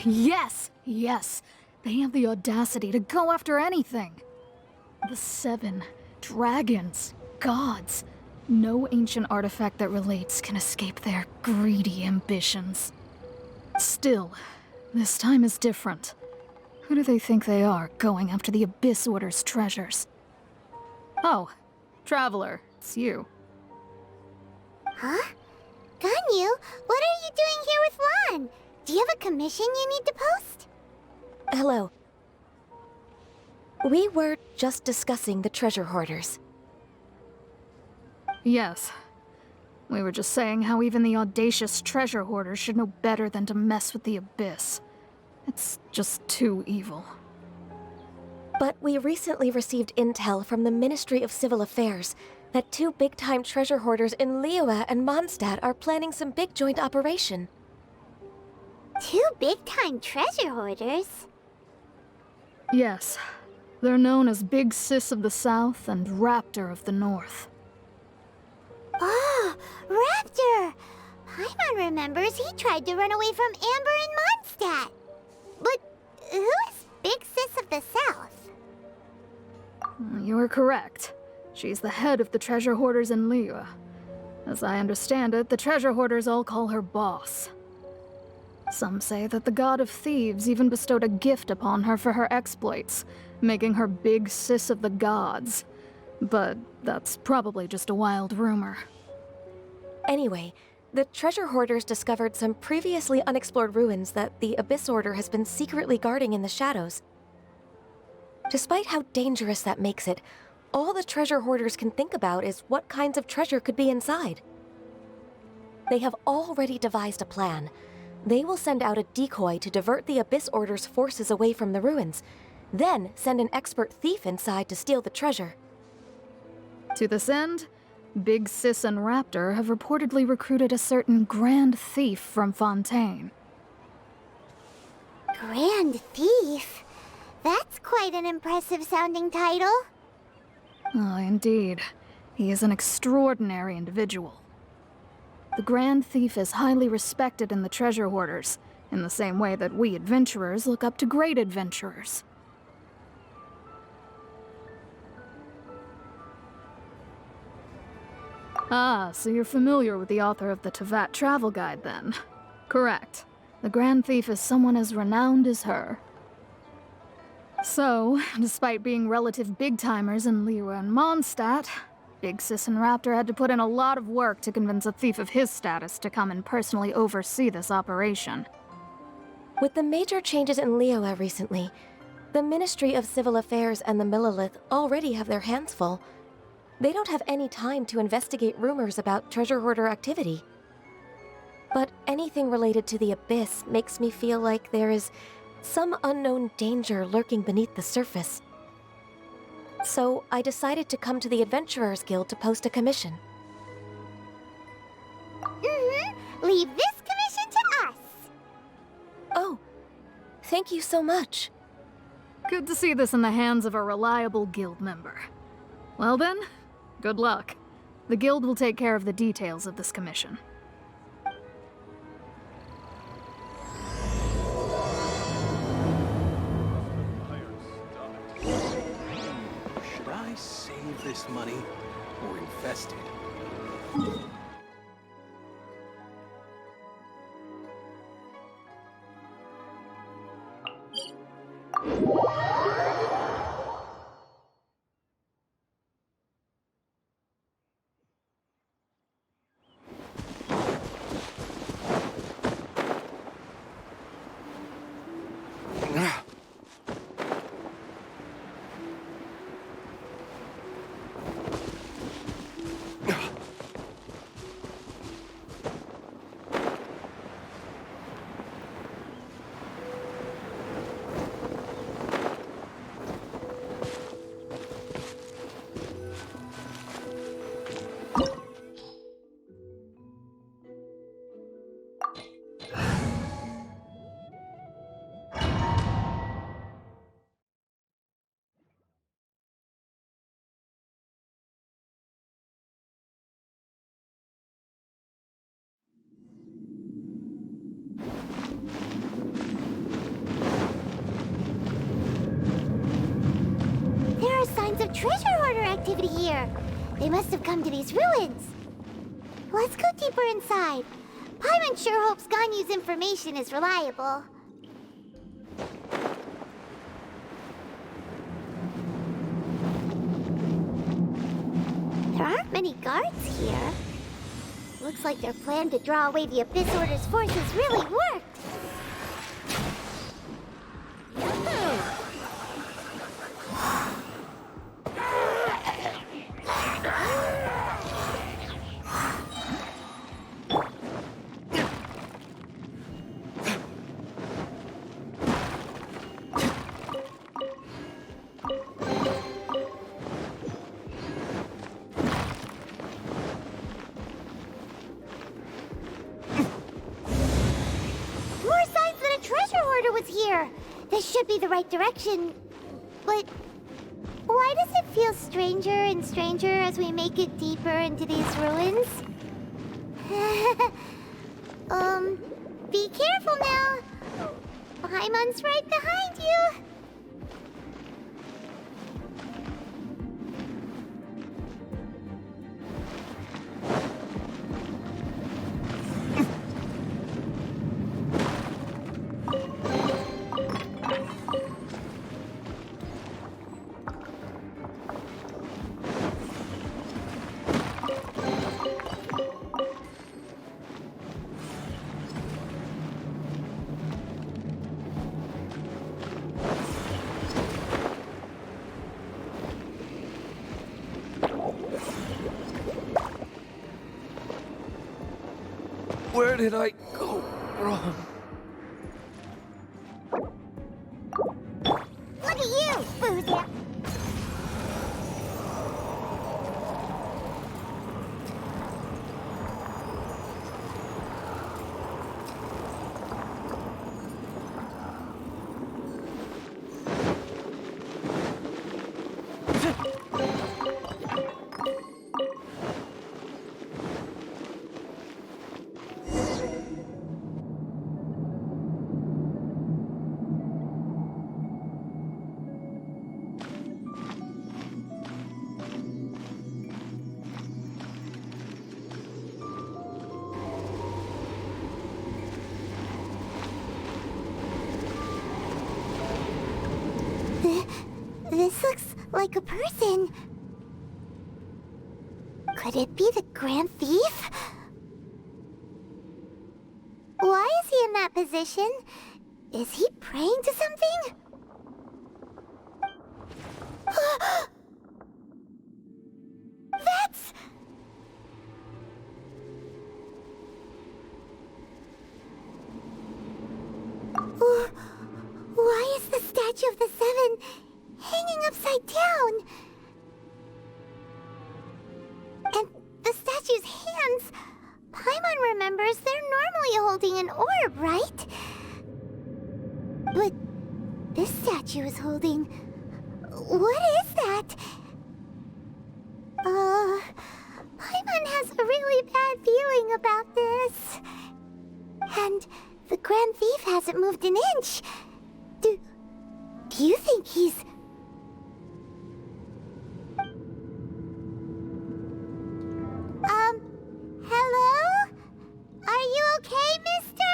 Yes! Yes! They have the audacity to go after anything! The 7 dragons, gods. No ancient artifact that relates can escape their greedy ambitions. Still, this time is different. Who do they think they are, going after the Abyss Order's treasures? Oh, Traveler, it's you. Huh? Ganyu, what are you doing here with Lan? Do you have a commission you need to post? Hello. We were just discussing the treasure hoarders. Yes. We were just saying how even the audacious treasure hoarders should know better than to mess with the Abyss. It's just too evil. But we recently received intel from the Ministry of Civil Affairs that 2 big-time treasure hoarders in Liyue and Mondstadt are planning some big joint operation. 2 big-time treasure hoarders? Yes. They're known as Big Sis of the South and Raptor of the North. Oh, Raptor! Paimon remembers he tried to run away from Amber in Mondstadt. But who is Big Sis of the South? You are correct. She's the head of the treasure hoarders in Liyue. As I understand it, the treasure hoarders all call her boss. Some say that the god of thieves even bestowed a gift upon her for her exploits, making her Big Sis of the gods. But that's probably just a wild rumor. Anyway, the treasure hoarders discovered some previously unexplored ruins that the Abyss Order has been secretly guarding in the shadows. Despite how dangerous that makes it, all the treasure hoarders can think about is what kinds of treasure could be inside. They have already devised a plan. They will send out a decoy to divert the Abyss Order's forces away from the ruins, then send an expert thief inside to steal the treasure. To this end, Big Sis and Raptor have reportedly recruited a certain Grand Thief from Fontaine. Grand Thief? That's quite an impressive sounding title. Oh, indeed. He is an extraordinary individual. The Grand Thief is highly respected in the treasure hoarders, in the same way that we adventurers look up to great adventurers. Ah, so you're familiar with the author of the Tevat Travel Guide, then? Correct. The Grand Thief is someone as renowned as her. So, despite being relative big-timers in Liyue and Mondstadt, Big Sis and Raptor had to put in a lot of work to convince a thief of his status to come and personally oversee this operation. With the major changes in Liyue recently, the Ministry of Civil Affairs and the Millelith already have their hands full. They don't have any time to investigate rumors about treasure hoarder activity. But anything related to the Abyss makes me feel like there is some unknown danger lurking beneath the surface. So I decided to come to the Adventurers Guild to post a commission. Leave this commission to us! Oh, thank you so much. Good to see this in the hands of a reliable guild member. Well then, good luck. The guild will take care of the details of this commission. Should I save this money or invest it? activity here. They must have come to these ruins. Let's go deeper inside. Paimon sure hopes Ganyu's information is reliable. There aren't many guards here. Looks like their plan to draw away the Abyss Order's forces really worked. Here. This should be the right direction. But why does it feel stranger and stranger as we make it deeper into these ruins? Be careful now. Paimon's right behind you. Where did I go wrong? Look at you, Boozer. This looks like a person. Could it be the Grand Thief? Why is he in that position? Is he praying to something? That's... Why is the statue of the Seven hanging upside down? And the statue's hands... Paimon remembers they're normally holding an orb, right? But this statue is holding... What is that? Paimon has a really bad feeling about this. And the Grand Thief hasn't moved an inch. Do you think he's... Hello? Are you okay, mister?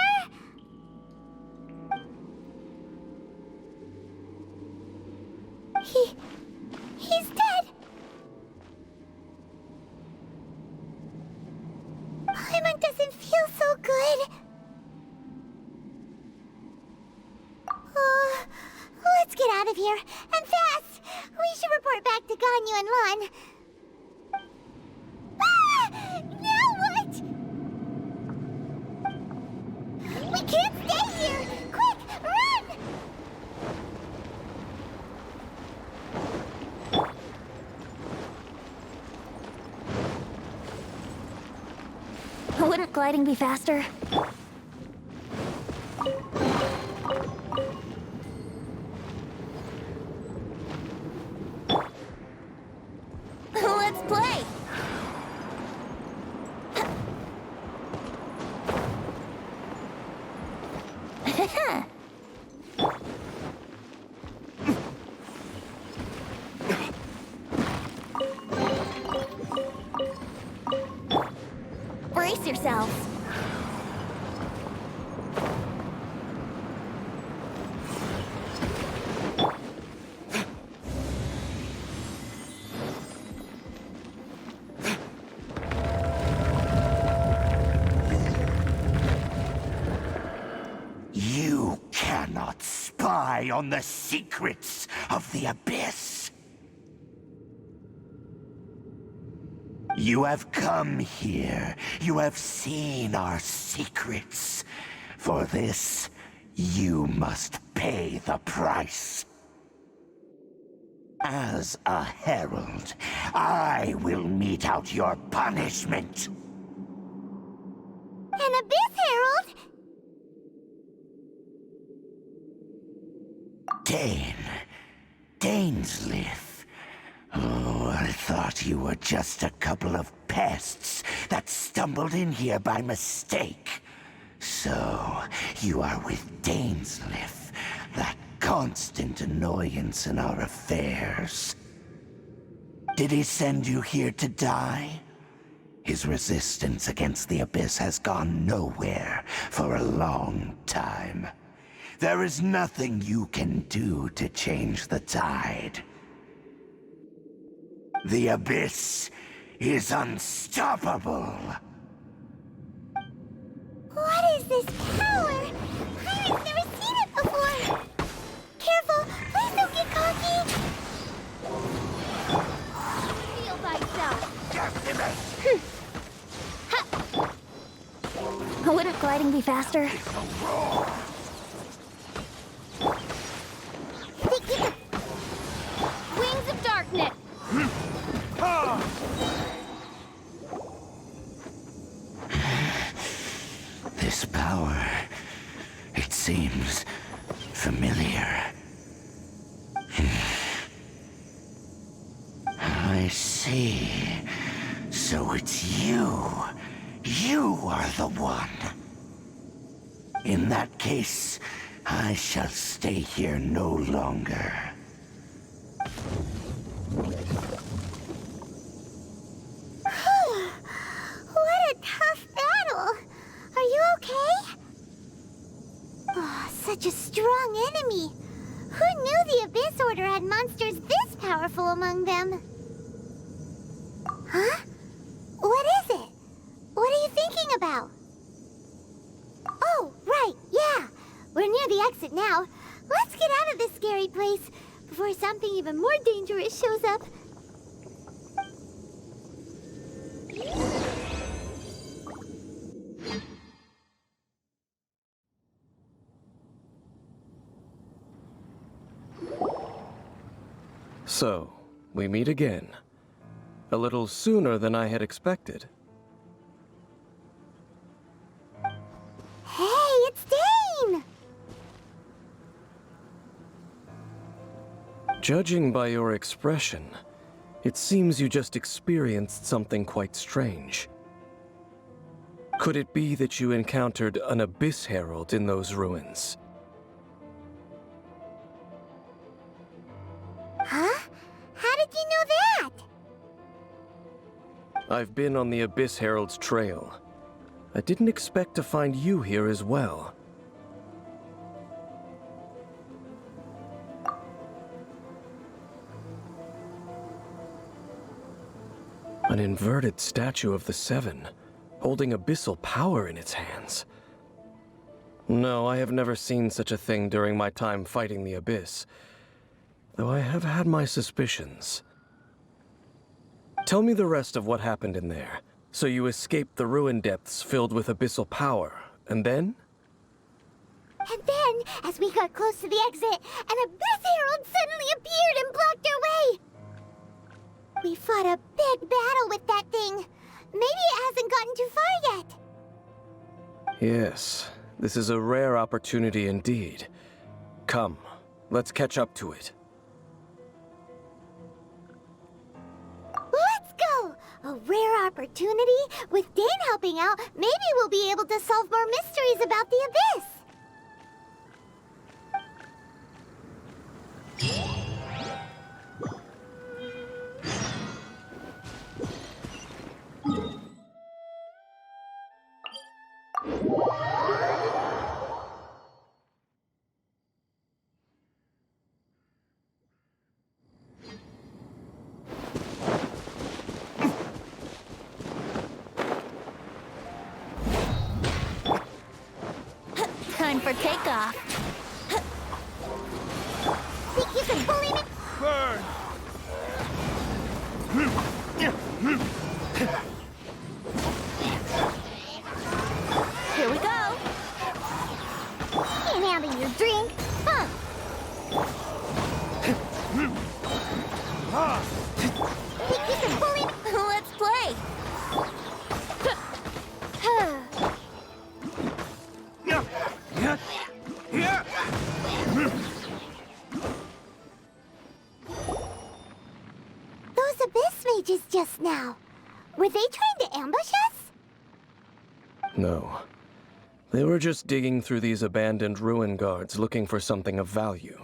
He's dead. Paimon doesn't feel so good. Let's get out of here, and fast! We should report back to Ganyu and Lon. Ah! Now what? We can't stay here! Quick, run! Wouldn't gliding be faster? Let's play! yourselves. You cannot spy on the secrets of the Abyss. You have come here. You have seen our secrets. For this, you must pay the price. As a herald, I will mete out your punishment. An Abyss Herald? Dainsleif. Oh, I thought you were just a couple of pests that stumbled in here by mistake. So, you are with Dainsleif, that constant annoyance in our affairs. Did he send you here to die? His resistance against the Abyss has gone nowhere for a long time. There is nothing you can do to change the tide. The Abyss is unstoppable. What is this power? I've never seen it before. Careful, please don't get cocky. Feel thyself. Wouldn't gliding be faster? Wings of darkness. This power, it seems familiar. I see. So it's you. You are the one. In that case, I shall stay here no longer. What a tough battle! Are you okay? Oh, such a strong enemy! Who knew the Abyss Order had monsters this powerful among them? Huh? What is it? What are you thinking about? Oh, right, yeah! We're near the exit now. Let's get out of this scary place before something even more dangerous shows up. So, we meet again. A little sooner than I had expected. Hey, it's Dane! Judging by your expression, it seems you just experienced something quite strange. Could it be that you encountered an Abyss Herald in those ruins? Huh? How did you know that? I've been on the Abyss Herald's trail. I didn't expect to find you here as well. An inverted statue of the Seven, holding abyssal power in its hands. No, I have never seen such a thing during my time fighting the Abyss, though I have had my suspicions. Tell me the rest of what happened in there. So you escaped the ruin depths filled with abyssal power, and then? And then, as we got close to the exit, an Abyss Herald suddenly appeared and blocked our way! We fought a big battle with that thing. Maybe it hasn't gotten too far yet. Yes, this is a rare opportunity indeed. Come, let's catch up to it. Let's go! A rare opportunity? With Dane helping out, maybe we'll be able to solve more mysteries about the Abyss! for takeoff. Think you can bully me? Burn! Here we go. Can't handle your drink. Huh. Think you can bully me? Let's play! Those abyss mages just now. Were they trying to ambush us? No. They were just digging through these abandoned ruin guards looking for something of value.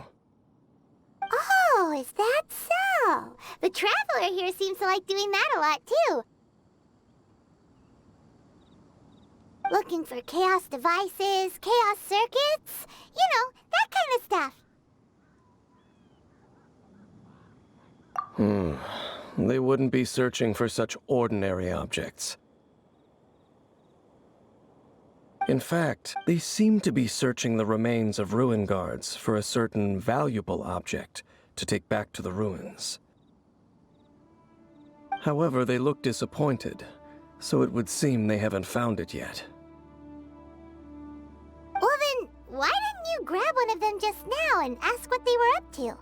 Oh, is that so? The Traveler here seems to like doing that a lot, too. Looking for chaos devices, chaos circuits, you know, that kind of stuff. They wouldn't be searching for such ordinary objects. In fact, they seem to be searching the remains of ruin guards for a certain valuable object to take back to the ruins. However, they look disappointed, so it would seem they haven't found it yet. Well then, why didn't you grab one of them just now and ask what they were up to?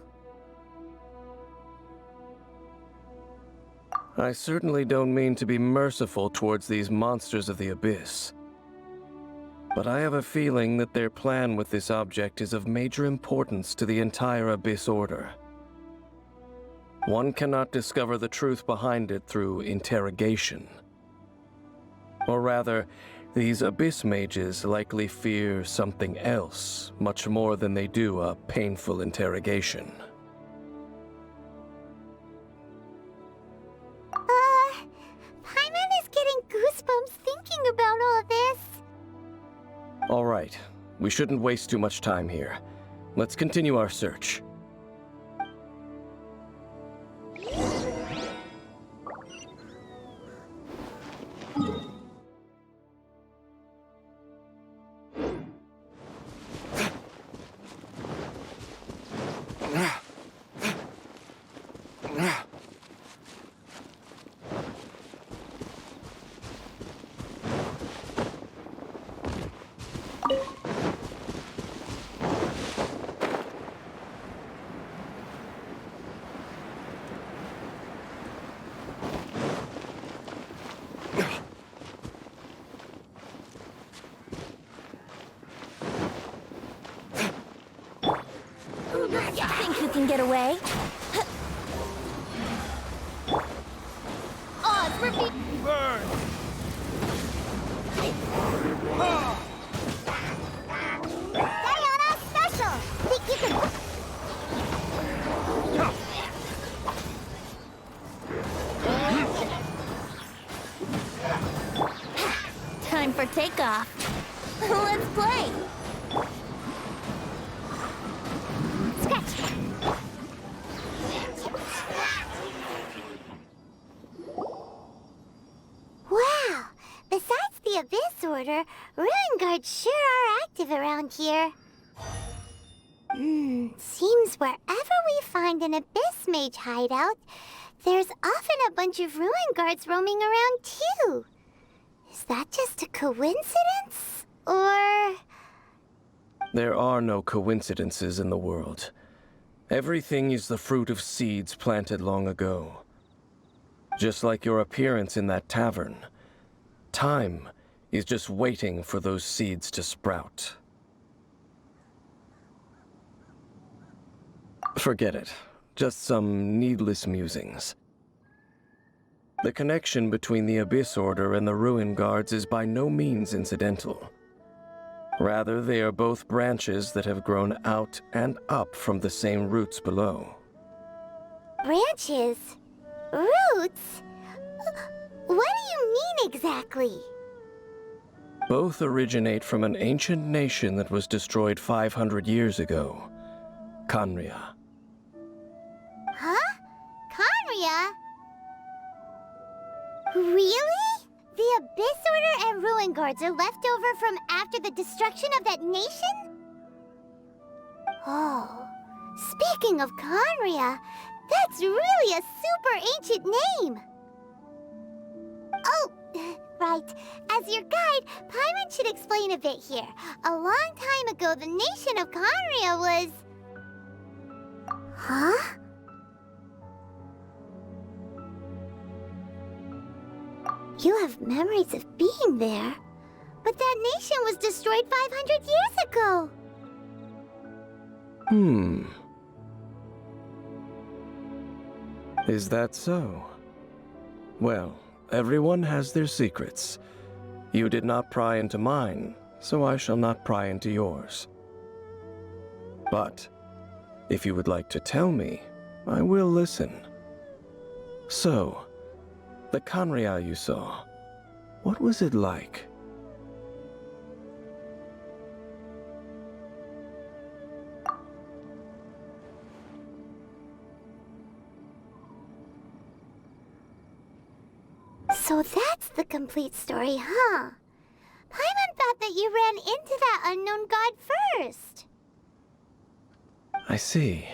I certainly don't mean to be merciful towards these monsters of the abyss. But I have a feeling that their plan with this object is of major importance to the entire Abyss Order. One cannot discover the truth behind it through interrogation. Or rather, these Abyss mages likely fear something else much more than they do a painful interrogation. Paimon is getting goosebumps thinking about all this. All right, we shouldn't waste too much time here. Let's continue our search. Think you can get away? Oh, it's for me. Burn! Diana special. Think you can? Time for takeoff. Let's play. Scratch. Wow. Besides the Abyss Order, Ruin Guards sure are active around here. Seems wherever we find an Abyss Mage hideout, there's often a bunch of Ruin Guards roaming around too. Is that just a coincidence? Or... There are no coincidences in the world. Everything is the fruit of seeds planted long ago. Just like your appearance in that tavern, time is just waiting for those seeds to sprout. Forget it. Just some needless musings. The connection between the Abyss Order and the Ruin Guards is by no means incidental. Rather, they are both branches that have grown out and up from the same roots below. branches? Roots? What do you mean exactly? Both originate from an ancient nation that was destroyed 500 years ago, Khaenri'ah. Huh? Khaenri'ah? Really? The Abyss Order and Ruin Guards are left over from after the destruction of that nation? Oh, speaking of Conria, that's really a super ancient name. Oh, right. As your guide, Paimon should explain a bit here. A long time ago, the nation of Conria was... Huh? You have memories of being there. But that nation was destroyed 500 years ago. Is that so? Well, everyone has their secrets. You did not pry into mine, so I shall not pry into yours. But, if you would like to tell me, I will listen. So, the Conria you saw, what was it like? So that's the complete story, huh? Paimon thought that you ran into that unknown god first. I see.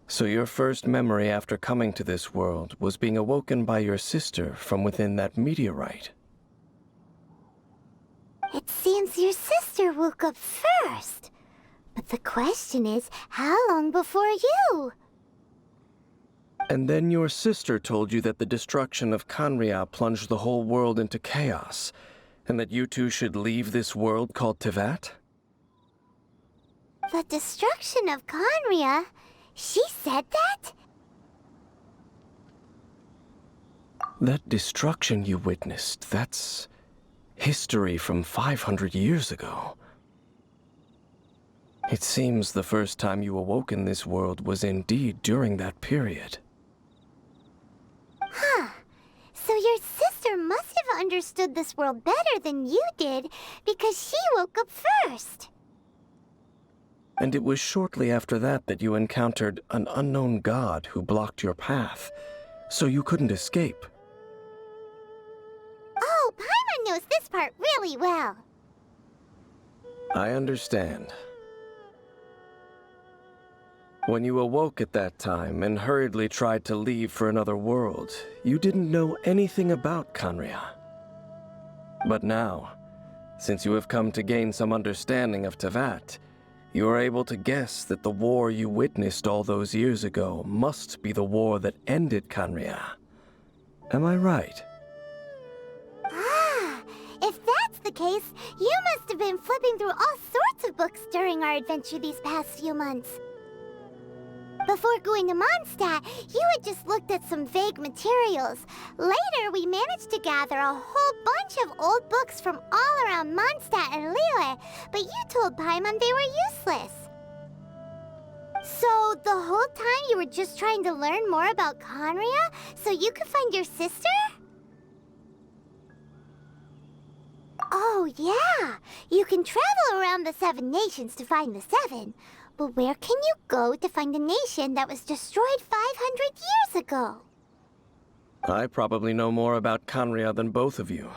So your first memory after coming to this world was being awoken by your sister from within that meteorite. It seems your sister woke up first. But the question is, how long before you? And then your sister told you that the destruction of Conria plunged the whole world into chaos, and that you two should leave this world called Tevat? The destruction of Conria? She said that? That destruction you witnessed, that's history from 500 years ago. It seems the first time you awoke in this world was indeed during that period. Huh. So your sister must have understood this world better than you did, because she woke up first. And it was shortly after that that you encountered an unknown god who blocked your path, so you couldn't escape. Oh, Paimon knows this part really well. I understand. When you awoke at that time and hurriedly tried to leave for another world, you didn't know anything about Conria. But now, since you have come to gain some understanding of Tevat, you are able to guess that the war you witnessed all those years ago must be the war that ended Conria. Am I right? Ah, if that's the case, you must have been flipping through all sorts of books during our adventure these past few months. Before going to Mondstadt, you had just looked at some vague materials. Later, we managed to gather a whole bunch of old books from all around Mondstadt and Liyue, but you told Paimon they were useless. So, the whole time you were just trying to learn more about Conria so you could find your sister? Oh, yeah! You can travel around the 7 nations to find the 7. But where can you go to find a nation that was destroyed 500 years ago? I probably know more about Conria than both of you.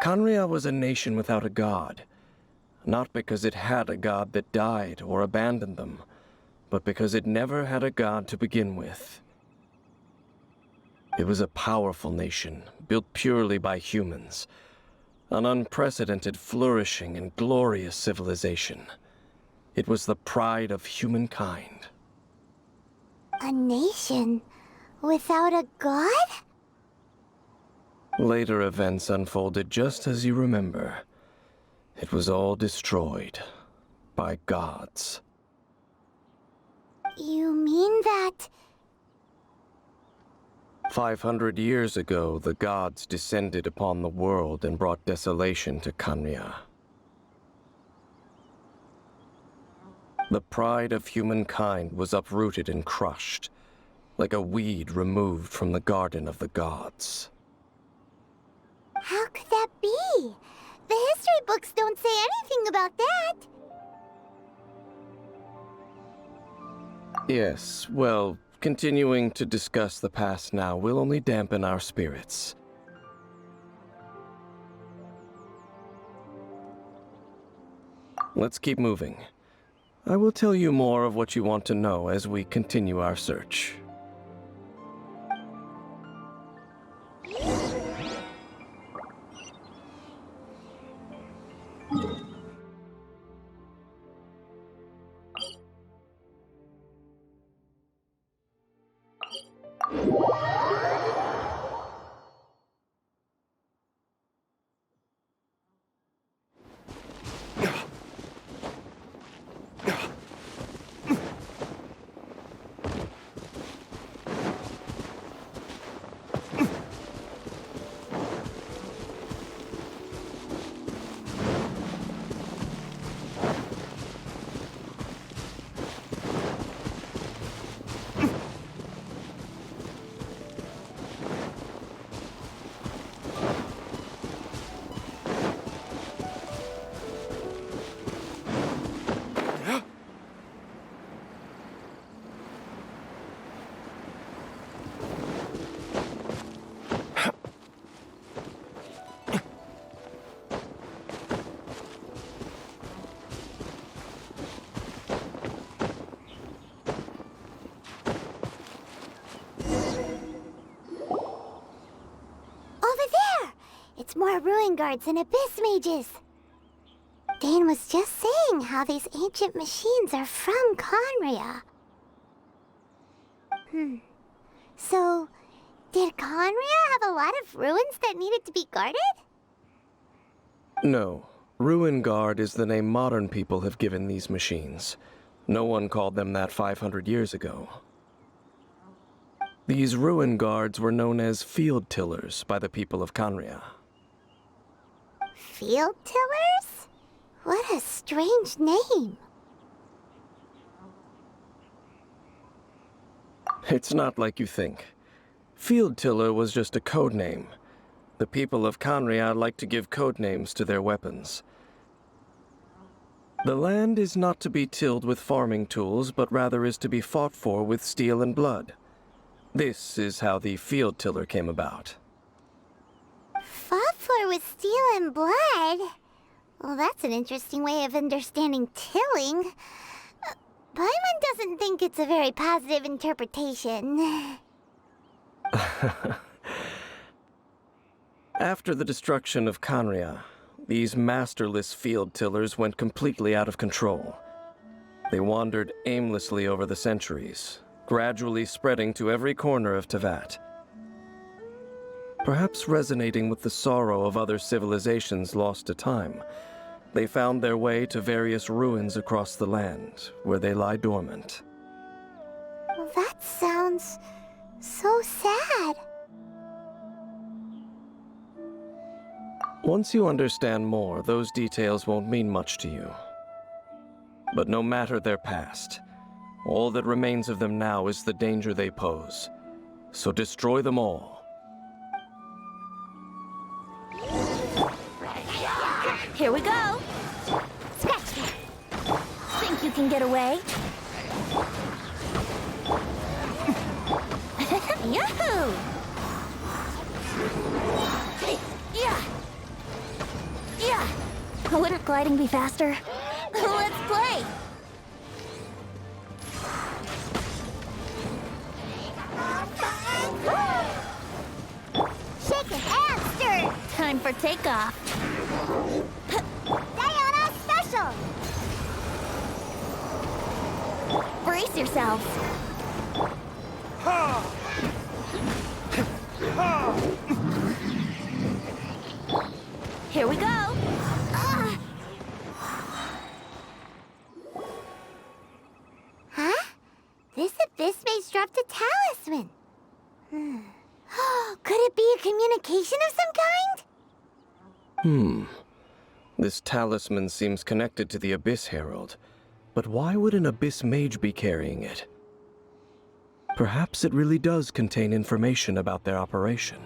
Conria was a nation without a god. Not because it had a god that died or abandoned them, but because it never had a god to begin with. It was a powerful nation, built purely by humans. An unprecedented, flourishing, and glorious civilization. It was the pride of humankind. A nation without a god? Later events unfolded just as you remember. It was all destroyed by gods. You mean that... 500 years ago, the gods descended upon the world and brought desolation to Conria. The pride of humankind was uprooted and crushed, like a weed removed from the garden of the gods. How could that be? The history books don't say anything about that. Yes, well, continuing to discuss the past now will only dampen our spirits. Let's keep moving. I will tell you more of what you want to know as we continue our search. It's more ruin guards and abyss mages. Dane was just saying how these ancient machines are from Conria. So, did Conria have a lot of ruins that needed to be guarded? No. Ruin Guard is the name modern people have given these machines. No one called them that 500 years ago. These Ruin Guards were known as Field Tillers by the people of Conria. Field Tillers? What a strange name. It's not like you think. Field Tiller was just a code name. The people of Conria like to give code names to their weapons. The land is not to be tilled with farming tools, but rather is to be fought for with steel and blood. This is how the Field Tiller came about. Fought for with steel and blood? Well, that's an interesting way of understanding tilling. Paimon doesn't think it's a very positive interpretation. After the destruction of Conria, these masterless field tillers went completely out of control. They wandered aimlessly over the centuries, gradually spreading to every corner of Teyvat. Perhaps resonating with the sorrow of other civilizations lost to time, they found their way to various ruins across the land, where they lie dormant. Well, that sounds so sad. Once you understand more, those details won't mean much to you. But no matter their past, all that remains of them now is the danger they pose. So destroy them all. Here we go! Scratch me. Think you can get away? Yahoo! Yeah! Yeah! Wouldn't gliding be faster? Let's play! Shaken and stirred. Time for takeoff. Diana Special! Brace yourselves. Here we go. Huh? This abyss maze dropped a talisman. Could it be a communication of some kind? This talisman seems connected to the Abyss Herald. But why would an Abyss Mage be carrying it? Perhaps it really does contain information about their operation.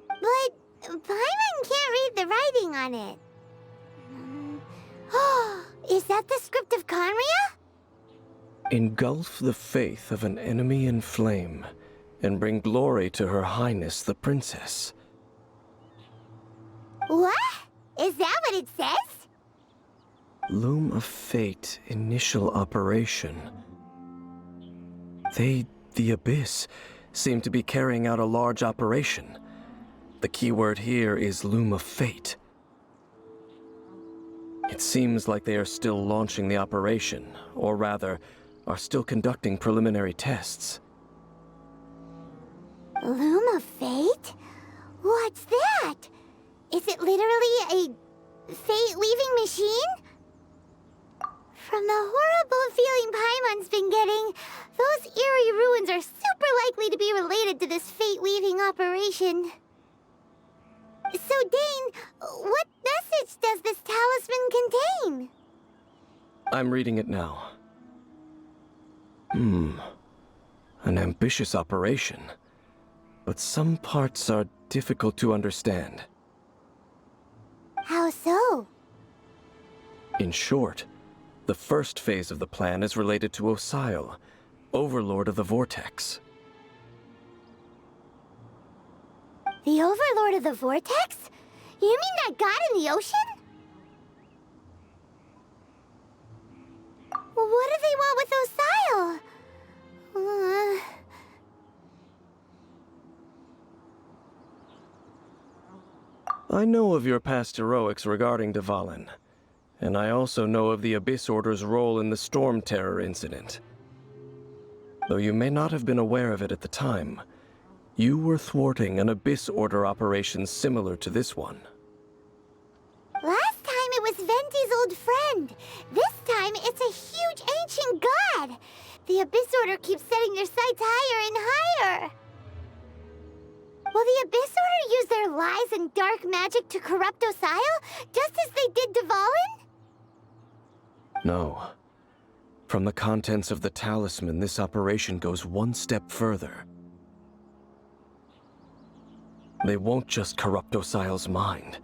But Paimon can't read the writing on it. Is that the script of Conria? Engulf the faith of an enemy in flame, and bring glory to Her Highness the Princess. What? Is that what it says? Loom of Fate initial operation. The Abyss, seem to be carrying out a large operation. The keyword here is Loom of Fate. It seems like they are still launching the operation, or rather, are still conducting preliminary tests. Loom of Fate? What's that? Is it literally a fate-weaving machine? From the horrible feeling Paimon's been getting, those eerie ruins are super likely to be related to this fate-weaving operation. So, Dane, what message does this talisman contain? I'm reading it now. An ambitious operation. But some parts are difficult to understand. How so? In short, the first phase of the plan is related to Osile, Overlord of the Vortex. The Overlord of the Vortex? You mean that god in the ocean? What do they want with Osile? I know of your past heroics regarding Dvalin, and I also know of the Abyss Order's role in the Storm Terror incident. Though you may not have been aware of it at the time, you were thwarting an Abyss Order operation similar to this one. Last time it was Venti's old friend. This time it's a huge ancient god. The Abyss Order keeps setting their sights higher and higher. Will the Abyss Order use their lies and dark magic to corrupt Osile, just as they did Dvalin? No. From the contents of the talisman, this operation goes one step further. They won't just corrupt Osile's mind.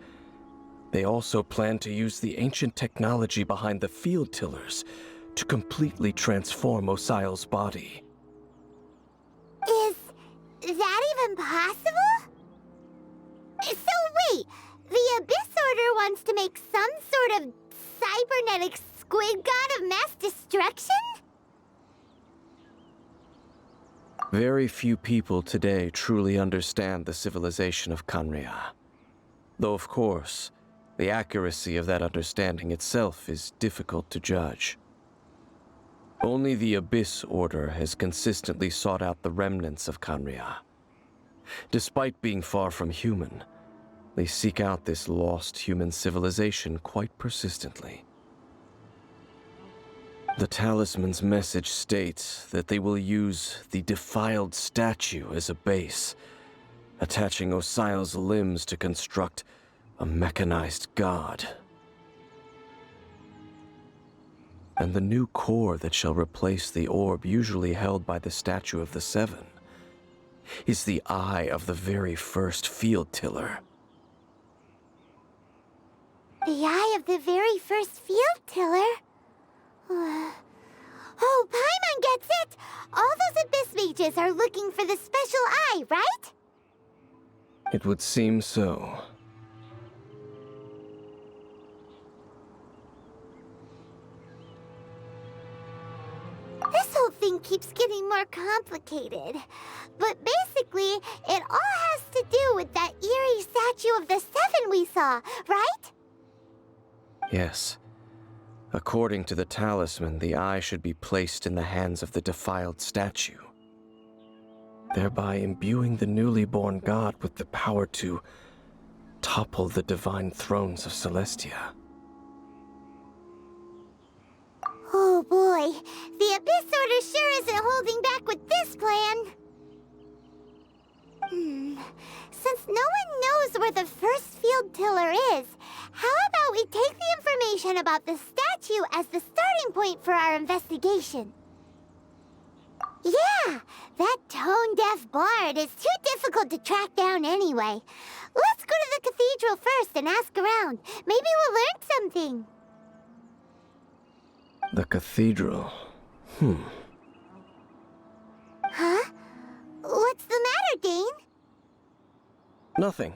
They also plan to use the ancient technology behind the field tillers to completely transform Osile's body. Is that even possible? So wait, the Abyss Order wants to make some sort of cybernetic squid god of mass destruction? Very few people today truly understand the civilization of Khaenri'ah. Though of course, the accuracy of that understanding itself is difficult to judge. Only the Abyss Order has consistently sought out the remnants of Khaenri'ah. Despite being far from human, they seek out this lost human civilization quite persistently. The talisman's message states that they will use the defiled statue as a base, attaching Osile's limbs to construct a mechanized god. And the new core that shall replace the orb usually held by the Statue of the Seven is the eye of the very first field tiller. The eye of the very first field tiller? Oh, Paimon gets it! All those Abyss mages are looking for the special eye, right? It would seem so. This whole thing keeps getting more complicated. But basically, it all has to do with that eerie statue of the Seven we saw, right? Yes. According to the talisman, the eye should be placed in the hands of the defiled statue, thereby imbuing the newly born god with the power to topple the divine thrones of Celestia. Oh boy, the Abyss Order sure isn't holding back with this plan. Since no one knows where the first field tiller is, how about we take the information about the statue as the starting point for our investigation? Yeah, that tone-deaf bard is too difficult to track down anyway. Let's go to the cathedral first and ask around. Maybe we'll learn something. The cathedral. Huh? What's the matter, Dane? Nothing.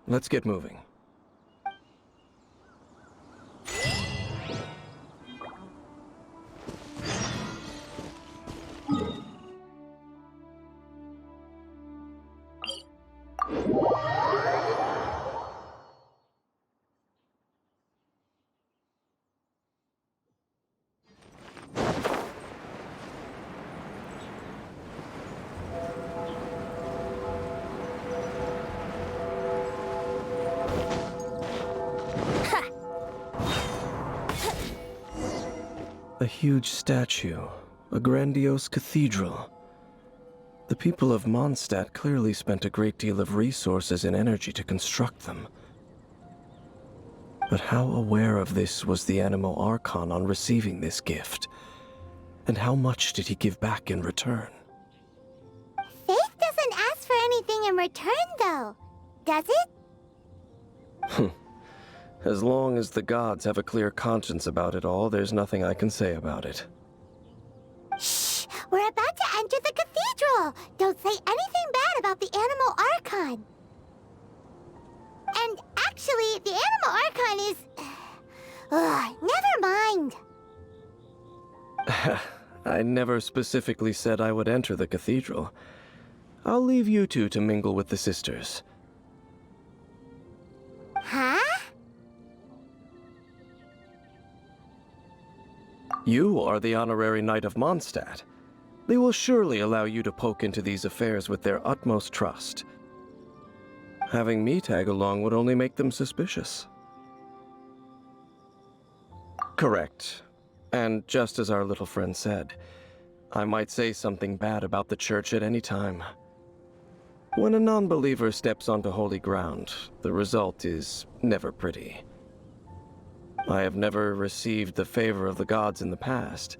Let's get moving. A huge statue, a grandiose cathedral. The people of Mondstadt clearly spent a great deal of resources and energy to construct them. But how aware of this was the Anemo Archon on receiving this gift? And how much did he give back in return? Faith doesn't ask for anything in return, though. Does it? As long as the gods have a clear conscience about it all, there's nothing I can say about it. Shh! We're about to enter the cathedral! Don't say anything bad about the Anemo Archon! And actually, the Anemo Archon is... never mind! I never specifically said I would enter the cathedral. I'll leave you two to mingle with the sisters. Huh? You are the honorary knight of Mondstadt. They will surely allow you to poke into these affairs with their utmost trust. Having me tag along would only make them suspicious. Correct. And just as our little friend said, I might say something bad about the church at any time. When a non-believer steps onto holy ground, the result is never pretty. I have never received the favor of the gods in the past.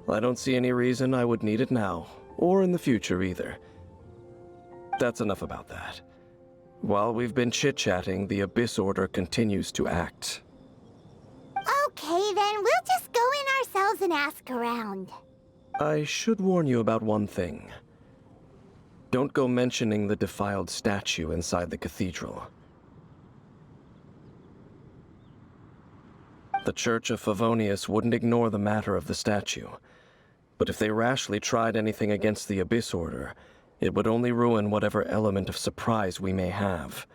I don't see any reason I would need it now, or in the future either. That's enough about that. While we've been chit-chatting, the Abyss Order continues to act. Okay, then we'll just go in ourselves and ask around. I should warn you about one thing. Don't go mentioning the defiled statue inside the cathedral. The Church of Favonius wouldn't ignore the matter of the statue. But if they rashly tried anything against the Abyss Order, it would only ruin whatever element of surprise we may have.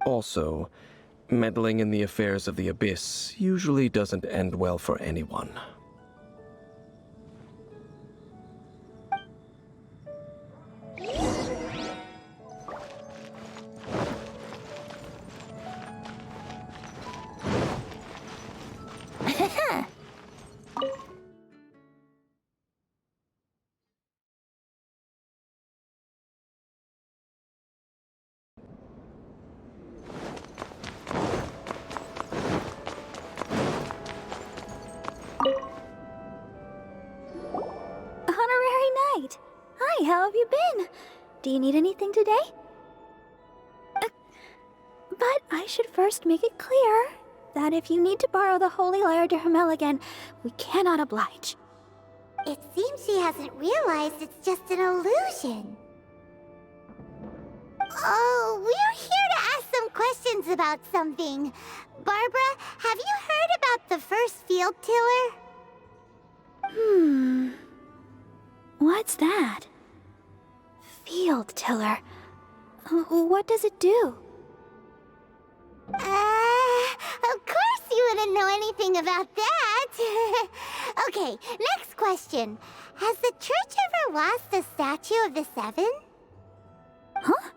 Also, meddling in the affairs of the Abyss usually doesn't end well for anyone. Hi, how have you been? Do you need anything today? But I should first make it clear that if you need to borrow the Holy Lyre de Hermel again, we cannot oblige. It seems she hasn't realized it's just an illusion. Oh, we're here to ask some questions about something. Barbara, have you heard about the first field tiller? What's that? Field tiller. What does it do? Of course you wouldn't know anything about that. Okay, next question. Has the church ever lost a statue of the Seven? Huh?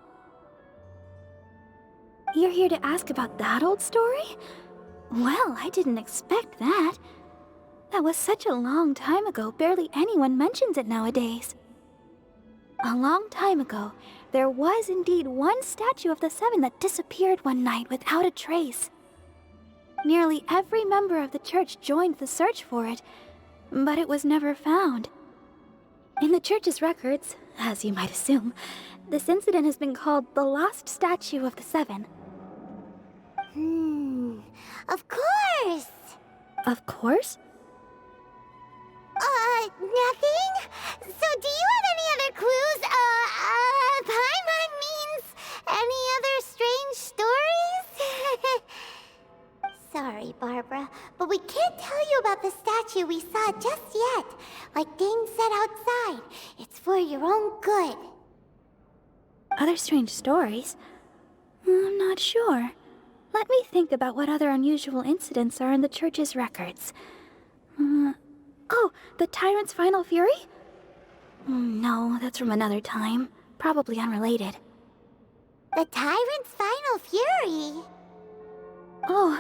You're here to ask about that old story? Well, I didn't expect that. That was such a long time ago, barely anyone mentions it nowadays. A long time ago, there was indeed one statue of the Seven that disappeared one night without a trace. Nearly every member of the church joined the search for it, but it was never found. In the church's records, as you might assume, this incident has been called the Lost Statue of the Seven. Of course! Of course? Nothing? So do you have any other clues? Paimon means any other strange stories? Sorry, Barbara, but we can't tell you about the statue we saw just yet. Like Dane said outside, it's for your own good. Other strange stories? I'm not sure. Let me think about what other unusual incidents are in the church's records. Oh, the Tyrant's Final Fury? No, that's from another time. Probably unrelated. The Tyrant's Final Fury? Oh,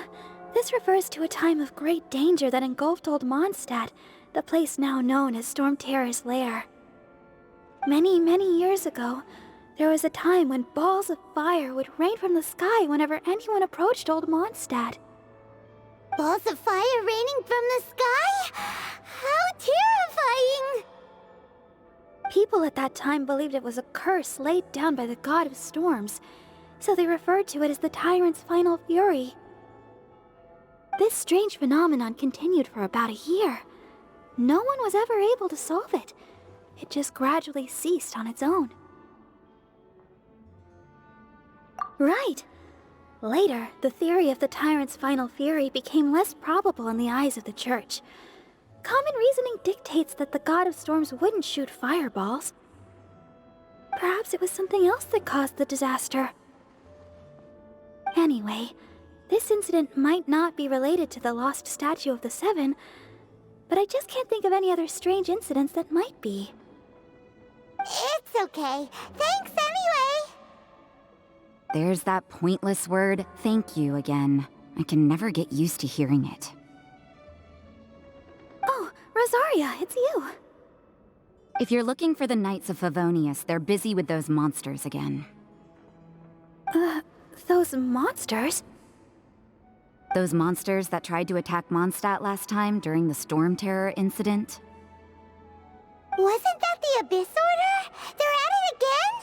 This refers to a time of great danger that engulfed Old Mondstadt, the place now known as Storm Terror's lair. Many, many years ago, there was a time when balls of fire would rain from the sky whenever anyone approached Old Mondstadt. Balls of fire raining from the sky? How terrifying! People at that time believed it was a curse laid down by the god of storms, so they referred to it as the tyrant's final fury. This strange phenomenon continued for about a year. No one was ever able to solve it. It just gradually ceased on its own. Right. Later, the theory of the tyrant's final fury became less probable in the eyes of the church. Common reasoning dictates that the god of storms wouldn't shoot fireballs. Perhaps it was something else that caused the disaster. Anyway, this incident might not be related to the lost statue of the Seven, but I just can't think of any other strange incidents that might be. It's okay. Thanks anyway! There's that pointless word, thank you, again. I can never get used to hearing it. Oh, Rosaria, it's you. If you're looking for the Knights of Favonius, they're busy with those monsters again. Those monsters? Those monsters that tried to attack Mondstadt last time during the Storm Terror incident? Wasn't that the Abyss Order? They're at it again?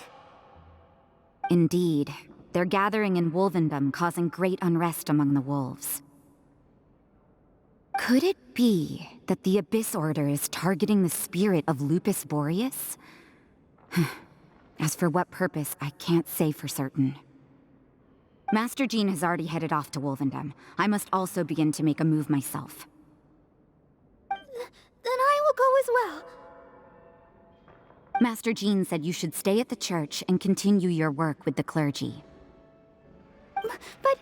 Indeed. They're gathering in Wolvendom, causing great unrest among the wolves. Could it be that the Abyss Order is targeting the spirit of Lupus Boreas? As for what purpose, I can't say for certain. Master Jean has already headed off to Wolvendom. I must also begin to make a move myself. Then I will go as well. Master Jean said you should stay at the church and continue your work with the clergy. But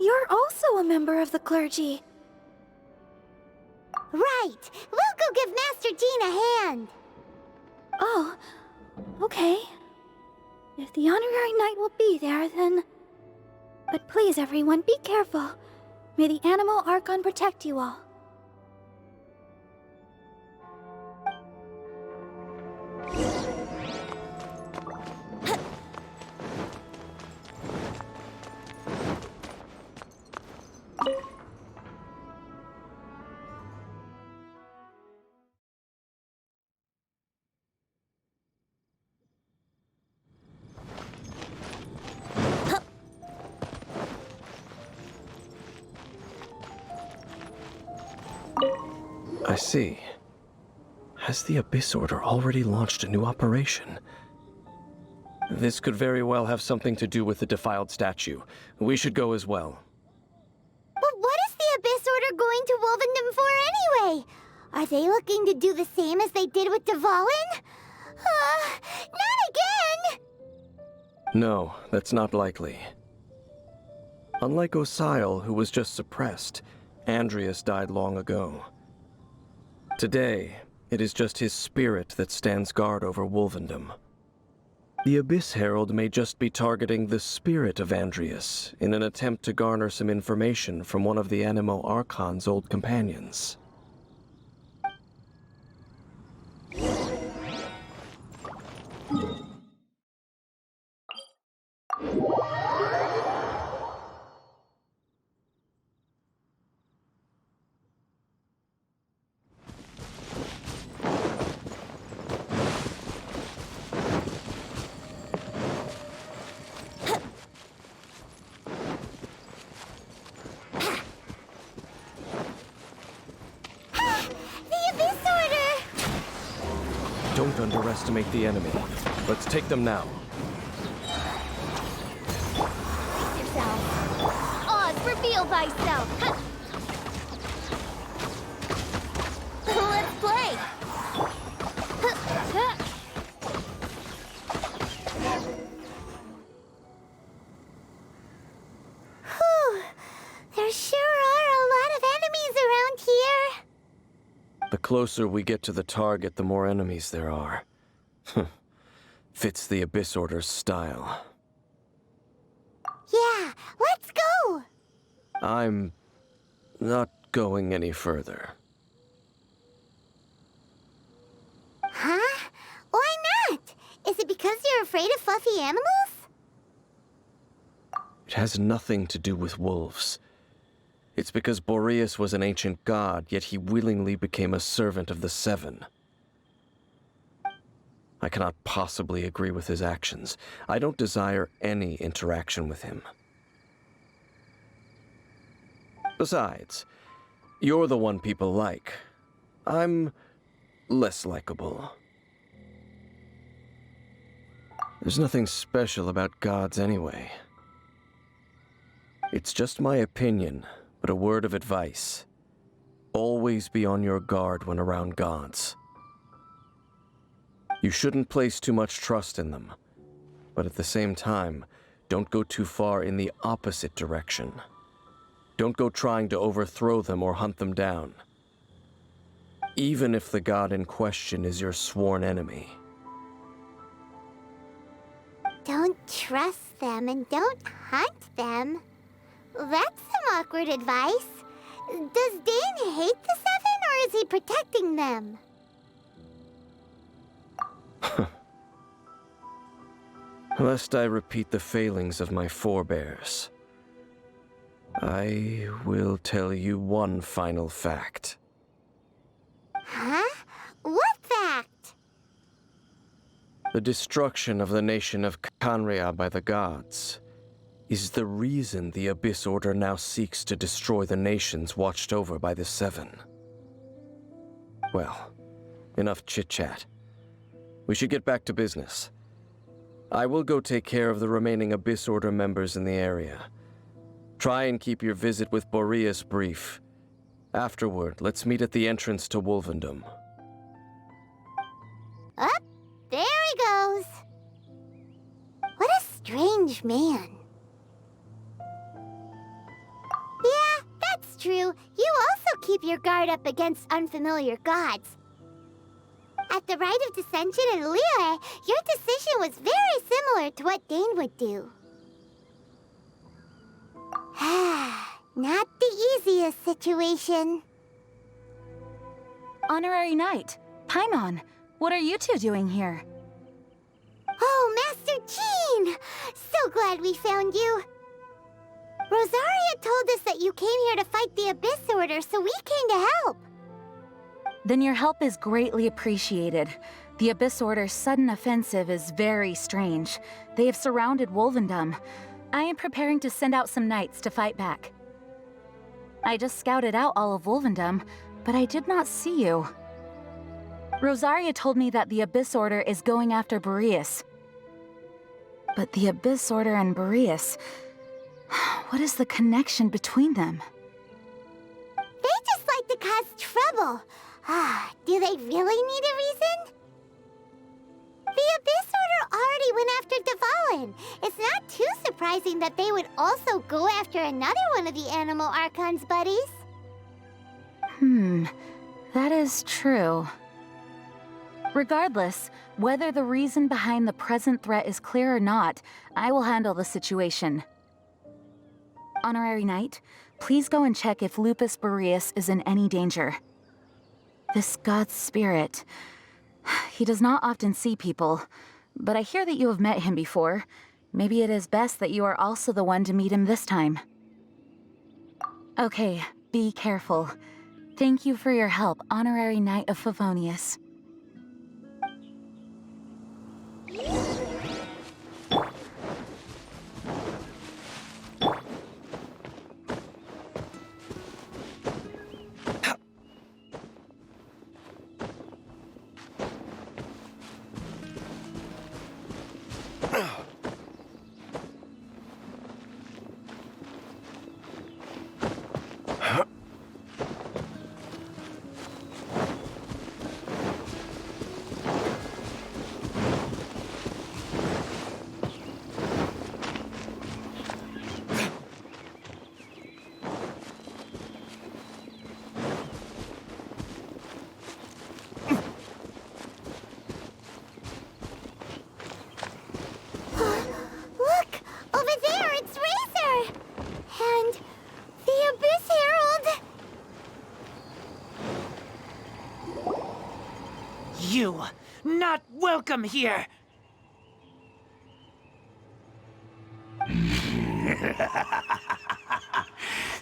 you're also a member of the clergy. Right! We'll go give Master Jean a hand! Oh, okay. If the honorary knight will be there, then... But please, everyone, be careful. May the Anemo Archon protect you all. I see. Has the Abyss Order already launched a new operation? This could very well have something to do with the defiled statue. We should go as well. But what is the Abyss Order going to Wolvendom for anyway? Are they looking to do the same as they did with Dvalin? Not again! No, that's not likely. Unlike Osile, who was just suppressed, Andreas died long ago. Today, it is just his spirit that stands guard over Wolvendom. The Abyss Herald may just be targeting the spirit of Andreas in an attempt to garner some information from one of the Anemo Archon's old companions. Don't underestimate the enemy. Let's take them now. Brace yourself. Oz, reveal thyself. Let's play. Whew. There sure are a lot of enemies around here. The closer we get to the target, the more enemies there are. Fits the Abyss Order's style. Yeah, let's go. I'm not going any further. Huh? Why not? Is it because you're afraid of fluffy animals? It has nothing to do with wolves. It's because Boreas was an ancient god, yet he willingly became a servant of the Seven. I cannot possibly agree with his actions. I don't desire any interaction with him. Besides, you're the one people like. I'm less likable. There's nothing special about gods anyway. It's just my opinion, but a word of advice. Always be on your guard when around gods. You shouldn't place too much trust in them, but at the same time, don't go too far in the opposite direction. Don't go trying to overthrow them or hunt them down, even if the god in question is your sworn enemy. Don't trust them and don't hunt them. That's some awkward advice. Does Dane hate the Seven, or is he protecting them? Lest I repeat the failings of my forebears, I will tell you one final fact. Huh? What fact? The destruction of the nation of Khaenri'ah by the gods is the reason the Abyss Order now seeks to destroy the nations watched over by the Seven. Well, enough chit-chat. We should get back to business. I will go take care of the remaining Abyss Order members in the area. Try and keep your visit with Boreas brief. Afterward, let's meet at the entrance to Wolvendom. Up, there he goes. What a strange man. Yeah, that's true. You also keep your guard up against unfamiliar gods. At the Rite of Dissension in Liyue, your decision was very similar to what Dane would do. Not the easiest situation. Honorary Knight, Paimon, what are you two doing here? Oh, Master Jean! So glad we found you. Rosaria told us that you came here to fight the Abyss Order, so we came to help. Then your help is greatly appreciated. The Abyss Order's sudden offensive is very strange. They have surrounded Wolvendom. I am preparing to send out some knights to fight back. I just scouted out all of Wolvendom, but I did not see you. Rosaria told me that the Abyss Order is going after Boreas. But the Abyss Order and Boreas... what is the connection between them? They just like to cause trouble. Do they really need a reason? The Abyss Order already went after Dvalin. It's not too surprising that they would also go after another one of the Anemo Archon's buddies. That is true. Regardless, whether the reason behind the present threat is clear or not, I will handle the situation. Honorary Knight, please go and check if Lupus Boreas is in any danger. This god's spirit... he does not often see people, but I hear that you have met him before. Maybe it is best that you are also the one to meet him this time. Okay, be careful. Thank you for your help, Honorary Knight of Favonius. You, not welcome here!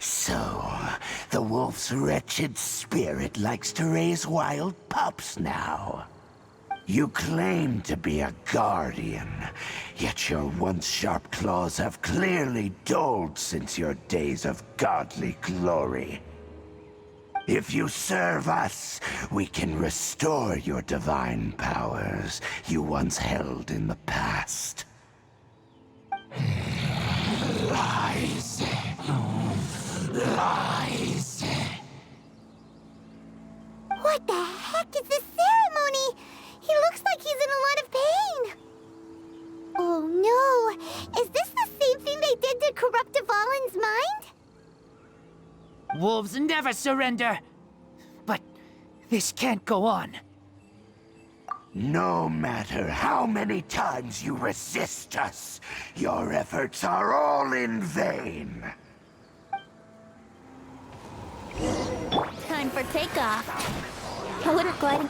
So, the wolf's wretched spirit likes to raise wild pups now. You claim to be a guardian, yet your once sharp claws have clearly dulled since your days of godly glory. If you serve us, we can restore your divine powers you once held in the past. Lies. Lies. What the heck is this ceremony? He looks like he's in a lot of pain. Oh no! Is this the same thing they did to corrupt Dvalin's mind? Wolves never surrender! But this can't go on. No matter how many times you resist us, your efforts are all in vain. Time for takeoff. I wouldn't glide in.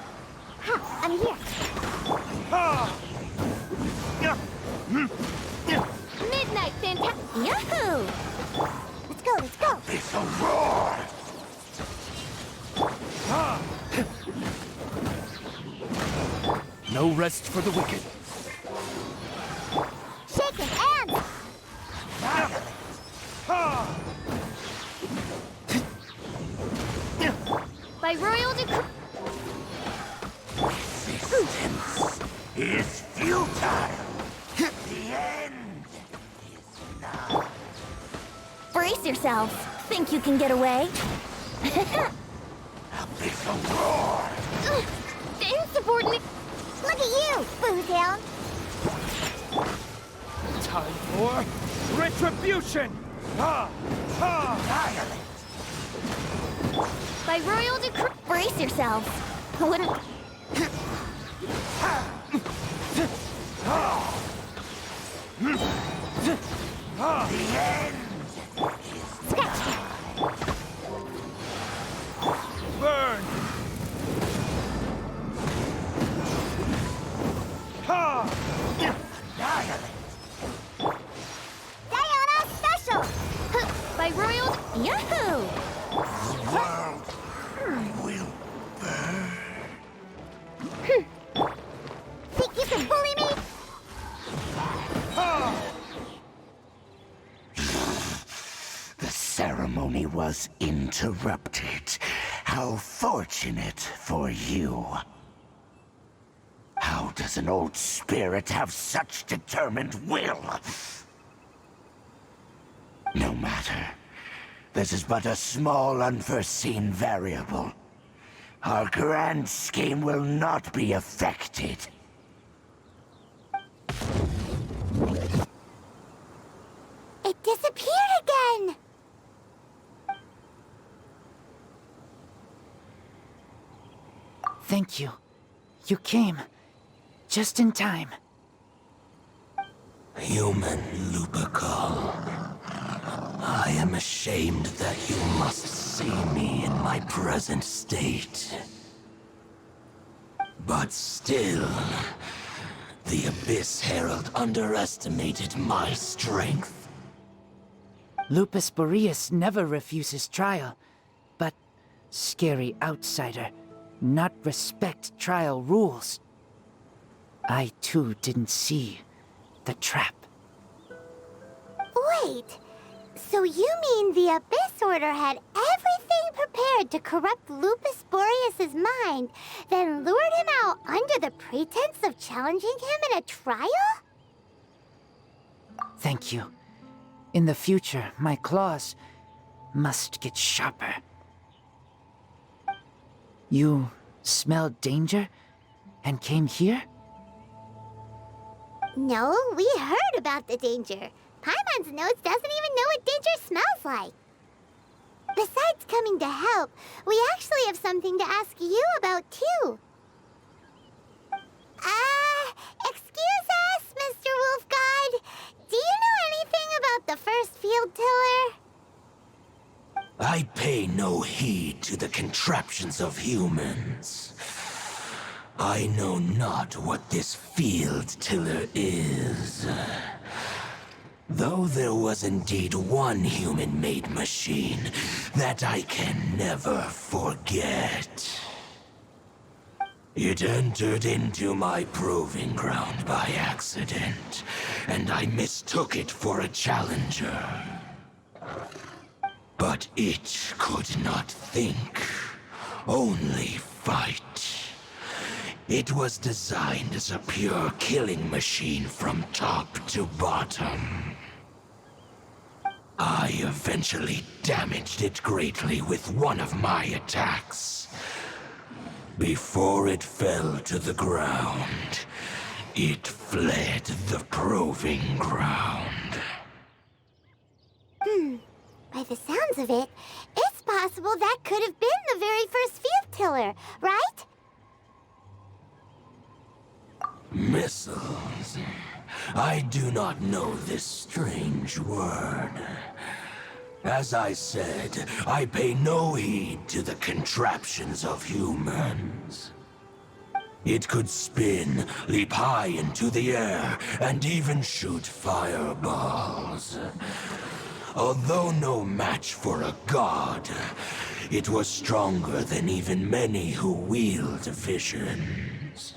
Ha! I'm here. Midnight fantastic. Yahoo! Let's go, let's go. It's a roar! No rest for the wicked. Shaking hands. By royal decree. Resistance is futile. The end is nigh. Brace yourselves. Think you can get away? Abyssal roar! Insubordinate. Look at you, Boozehound. Time for retribution! Violent! By royal decree. Brace yourselves. I wouldn't. The end! Scratch that. Burn! Violent! Diana special. By royal. Yahoo! The world will burn. Think you can bully me? The ceremony was interrupted. How fortunate for you. How does an old spirit have such determined will? No matter. This is but a small unforeseen variable. Our grand scheme will not be affected. It disappeared again. Thank you. You came. Just in time. Human Lupercal. I am ashamed that you must see me in my present state. But still, the Abyss Herald underestimated my strength. Lupus Boreas never refuses trial, but scary outsider, not respect trial rules. I too didn't see the trap. Wait. So you mean the Abyss Order had everything prepared to corrupt Lupus Boreas' mind, then lured him out under the pretense of challenging him in a trial? Thank you. In the future, my claws must get sharper. You smelled danger and came here? No, we heard about the danger. Paimon's notes doesn't even know what danger smells like. Besides coming to help, we actually have something to ask you about, too. Excuse us, Mr. Wolf God. Do you know anything about the first field tiller? I pay no heed to the contraptions of humans. I know not what this field tiller is. Though there was indeed one human-made machine that I can never forget. It entered into my proving ground by accident, and I mistook it for a challenger. But it could not think, only fight. It was designed as a pure killing machine from top to bottom. I eventually damaged it greatly with one of my attacks. Before it fell to the ground, it fled the proving ground. By the sounds of it, it's possible that could have been the very first field tiller, right? Missiles. I do not know this strange word. As I said, I pay no heed to the contraptions of humans. It could spin, leap high into the air, and even shoot fireballs. Although no match for a god, it was stronger than even many who wield visions.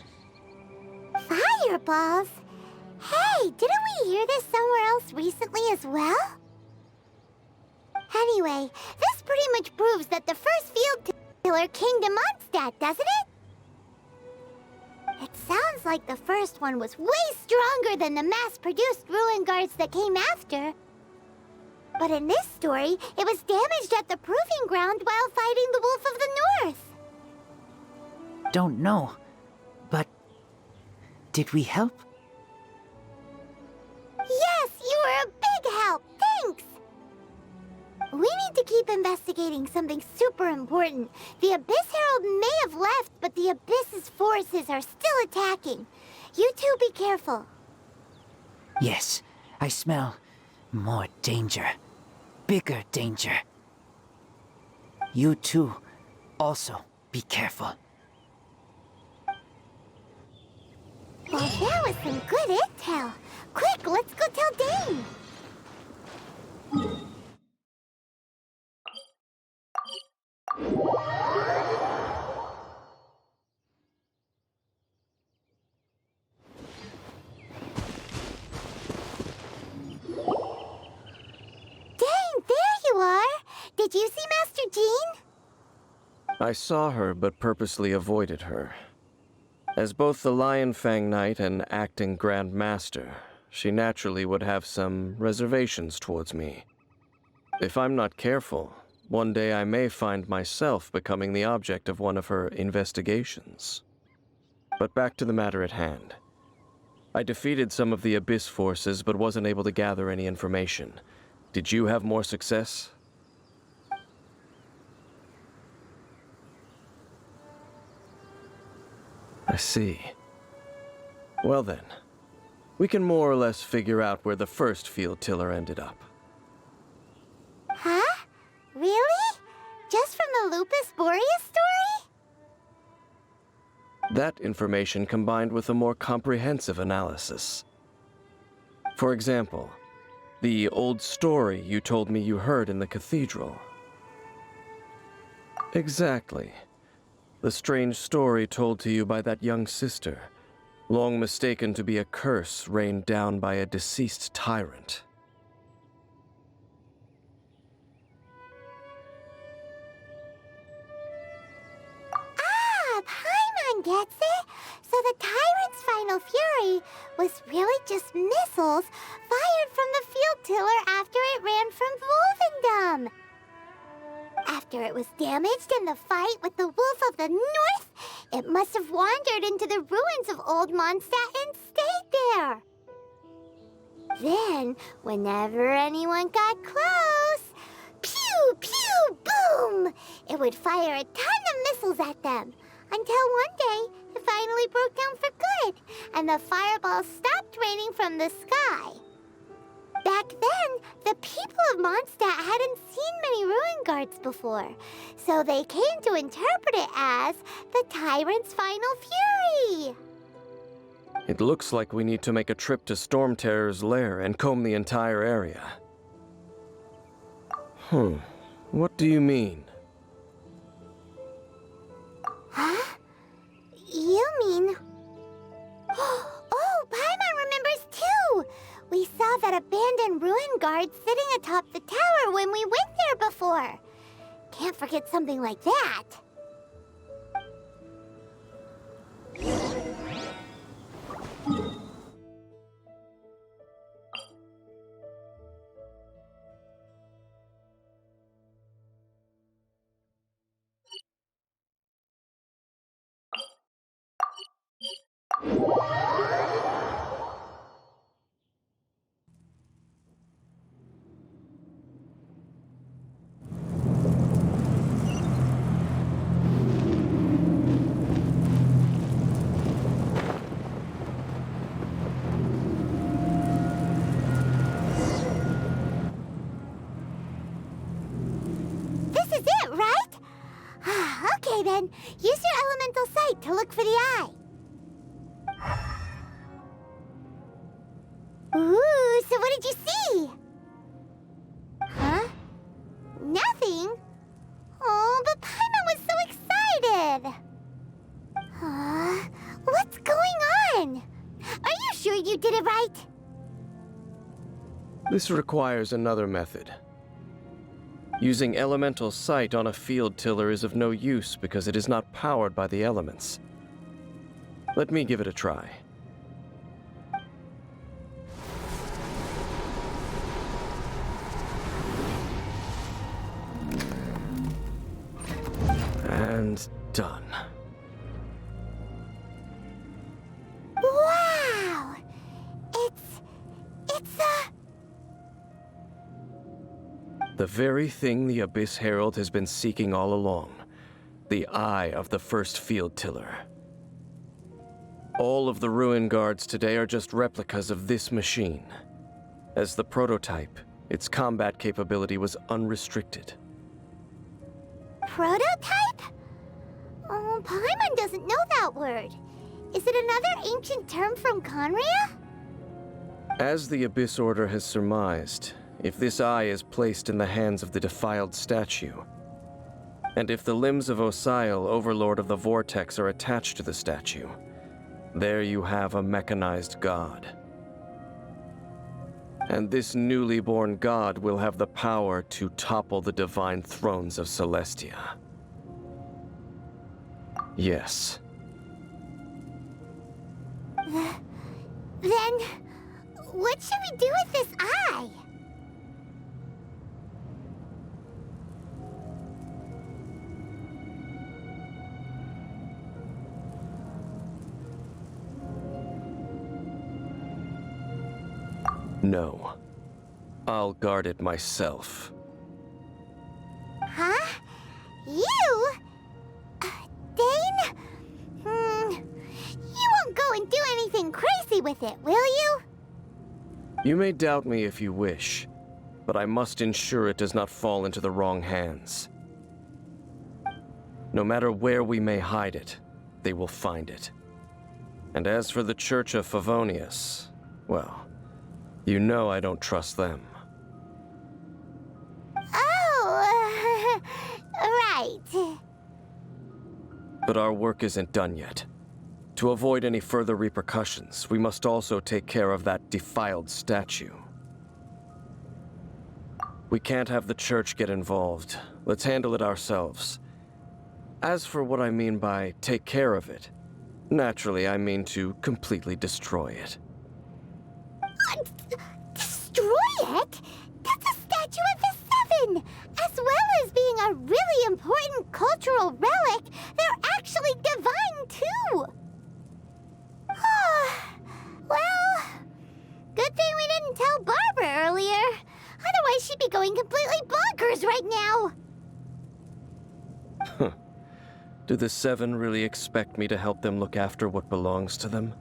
Fireballs? Hey, didn't we hear this somewhere else recently as well? Anyway, this pretty much proves that the first field tiller came to Mondstadt, doesn't it? It sounds like the first one was way stronger than the mass-produced ruin guards that came after. But in this story, it was damaged at the proving ground while fighting the Wolf of the North. Don't know, but did we help? Yes, you were a big help. Thanks. We need to keep investigating something super important. The Abyss Herald may have left, but the Abyss's forces are still attacking. You two be careful. Yes, I smell more danger. Bigger danger. You too, also be careful. Well, that was some good intel. Quick, let's go tell Dane. Did you see Master Jean? I saw her, but purposely avoided her. As both the Lion Fang Knight and acting Grand Master, she naturally would have some reservations towards me. If I'm not careful, one day I may find myself becoming the object of one of her investigations. But back to the matter at hand. I defeated some of the Abyss forces, but wasn't able to gather any information. Did you have more success? I see. Well then, we can more or less figure out where the first field tiller ended up. Huh? Really? Just from the Lupus Boreas story? That information combined with a more comprehensive analysis. For example, the old story you told me you heard in the cathedral. Exactly. The strange story told to you by that young sister, long mistaken to be a curse rained down by a deceased tyrant. Ah, Paimon gets it! So the tyrant's final fury was really just missiles fired from the field tiller after it ran from Wolvendom. After it was damaged in the fight with the Wolf of the North, it must have wandered into the ruins of Old Mondstadt and stayed there. Then, whenever anyone got close, pew, pew, boom! It would fire a ton of missiles at them, until one day, it finally broke down for good, and the fireballs stopped raining from the sky. Back then, the people of Mondstadt hadn't seen many ruin guards before, so they came to interpret it as the Tyrant's final fury. It looks like we need to make a trip to Storm Terror's lair and comb the entire area. What do you mean? Huh? You mean... Oh, Paimon remembers too! We saw that abandoned ruin guard sitting atop the tower when we went there before. Can't forget something like that. Okay then, use your elemental sight to look for the eye. Ooh, so what did you see? Huh? Nothing? Oh, but Paimon was so excited. What's going on? Are you sure you did it right? This requires another method. Using elemental sight on a field tiller is of no use because it is not powered by the elements. Let me give it a try. And done. Wow! It's the very thing the Abyss Herald has been seeking all along. The eye of the first field tiller. All of the ruin guards today are just replicas of this machine. As the prototype, its combat capability was unrestricted. prototype? Oh, Paimon doesn't know that word. Is it another ancient term from Conria? As the Abyss Order has surmised, if this eye is placed in the hands of the defiled statue, and if the limbs of Osial, Overlord of the Vortex, are attached to the statue, there you have a mechanized god. And this newly born god will have the power to topple the divine thrones of Celestia. Yes. Then, what should we do with this eye? No. I'll guard it myself. Huh? You? Dane? You won't go and do anything crazy with it, will you? You may doubt me if you wish, but I must ensure it does not fall into the wrong hands. No matter where we may hide it, they will find it. And as for the Church of Favonius, well, you know I don't trust them. Oh, right. But our work isn't done yet. To avoid any further repercussions, we must also take care of that defiled statue. We can't have the church get involved. Let's handle it ourselves. As for what I mean by take care of it, naturally I mean to completely destroy it. Destroy it? That's a statue of the Seven! As well as being a really important cultural relic, they're actually divine too! Well, good thing we didn't tell Barbara earlier. Otherwise she'd be going completely bonkers right now. Do the Seven really expect me to help them look after what belongs to them?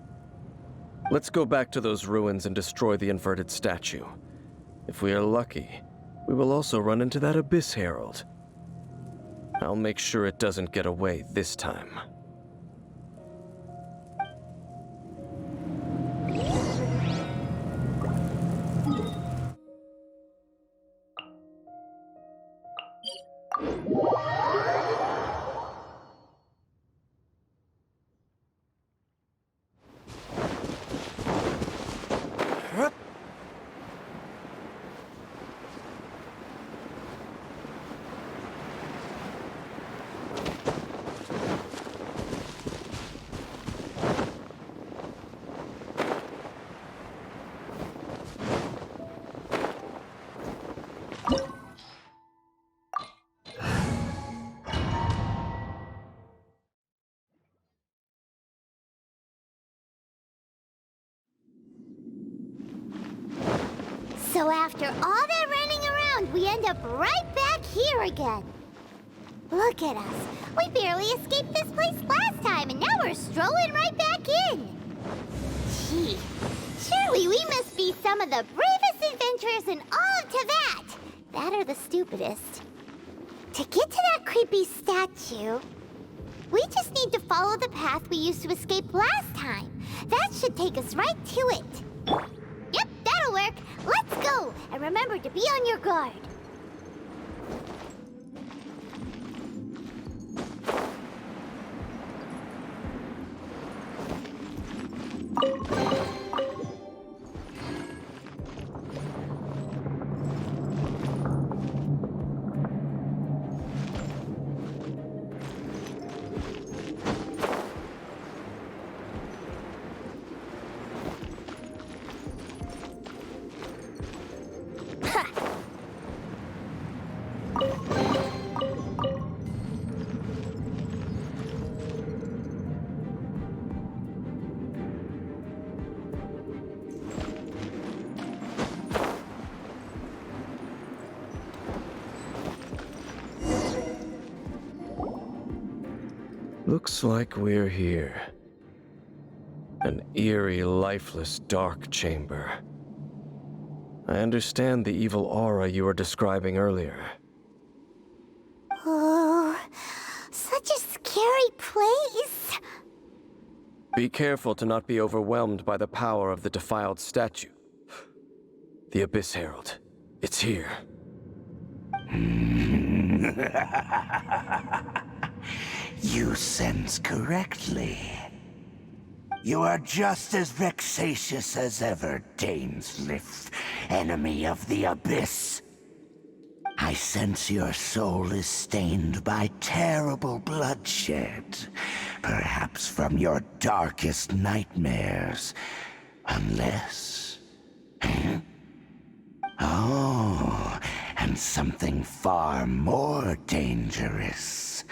Let's go back to those ruins and destroy the inverted statue. If we are lucky, we will also run into that Abyss Herald. I'll make sure it doesn't get away this time. So after all that running around, we end up right back here again. Look at us. We barely escaped this place last time, and now we're strolling right back in. Gee, surely we must be some of the bravest adventurers in all of Teyvat. That or the stupidest. To get to that creepy statue, we just need to follow the path we used to escape last time. That should take us right to it. Yep, that'll work. Let's go! And remember to be on your guard. Looks like we're here. An eerie, lifeless, dark chamber. I understand the evil aura you were describing earlier. Oh, such a scary place. Be careful to not be overwhelmed by the power of the defiled statue. The Abyss Herald. It's here. You sense correctly. You are just as vexatious as ever, Dainsliff, enemy of the Abyss. I sense your soul is stained by terrible bloodshed, perhaps from your darkest nightmares, unless... Oh, and something far more dangerous.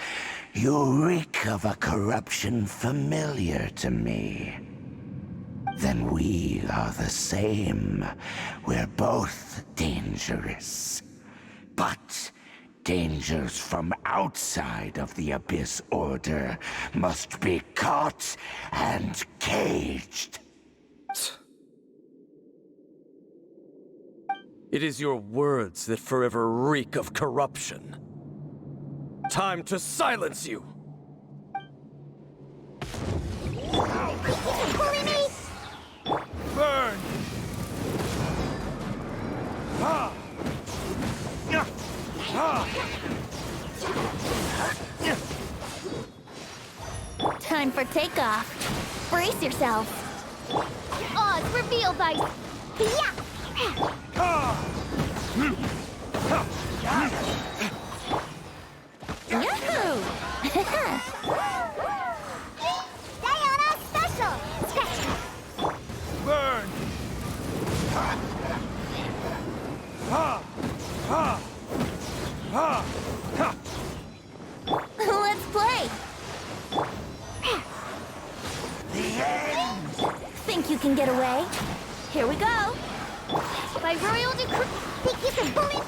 You reek of a corruption familiar to me. Then we are the same. We're both dangerous. But dangers from outside of the Abyss Order must be caught and caged. It is your words that forever reek of corruption. Time to silence you! Pulling me! Burn! Ah! Time for takeoff. Brace yourself. Odds revealed by... Yahoo! Diana special! Burn! Let's play! The end! Think you can get away? Here we go! By royal decree, think you can bully...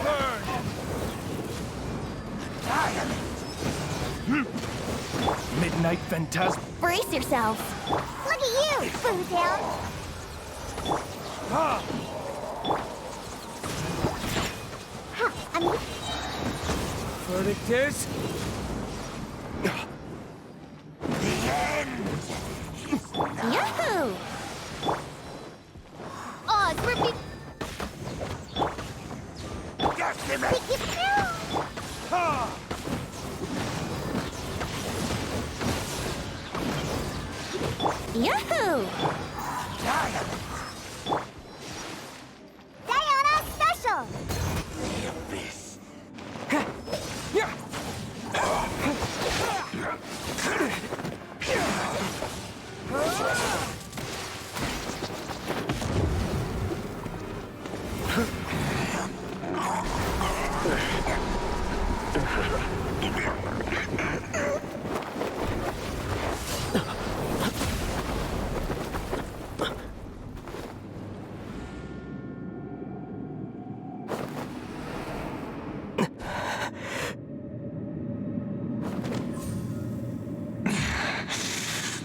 Burn! Midnight Phantasm. Brace yourselves! Look at you, Boomtown! Verdict is... Yahoo! Oh, it's ripping. Ha! Yahoo! Diana Special! The abyss.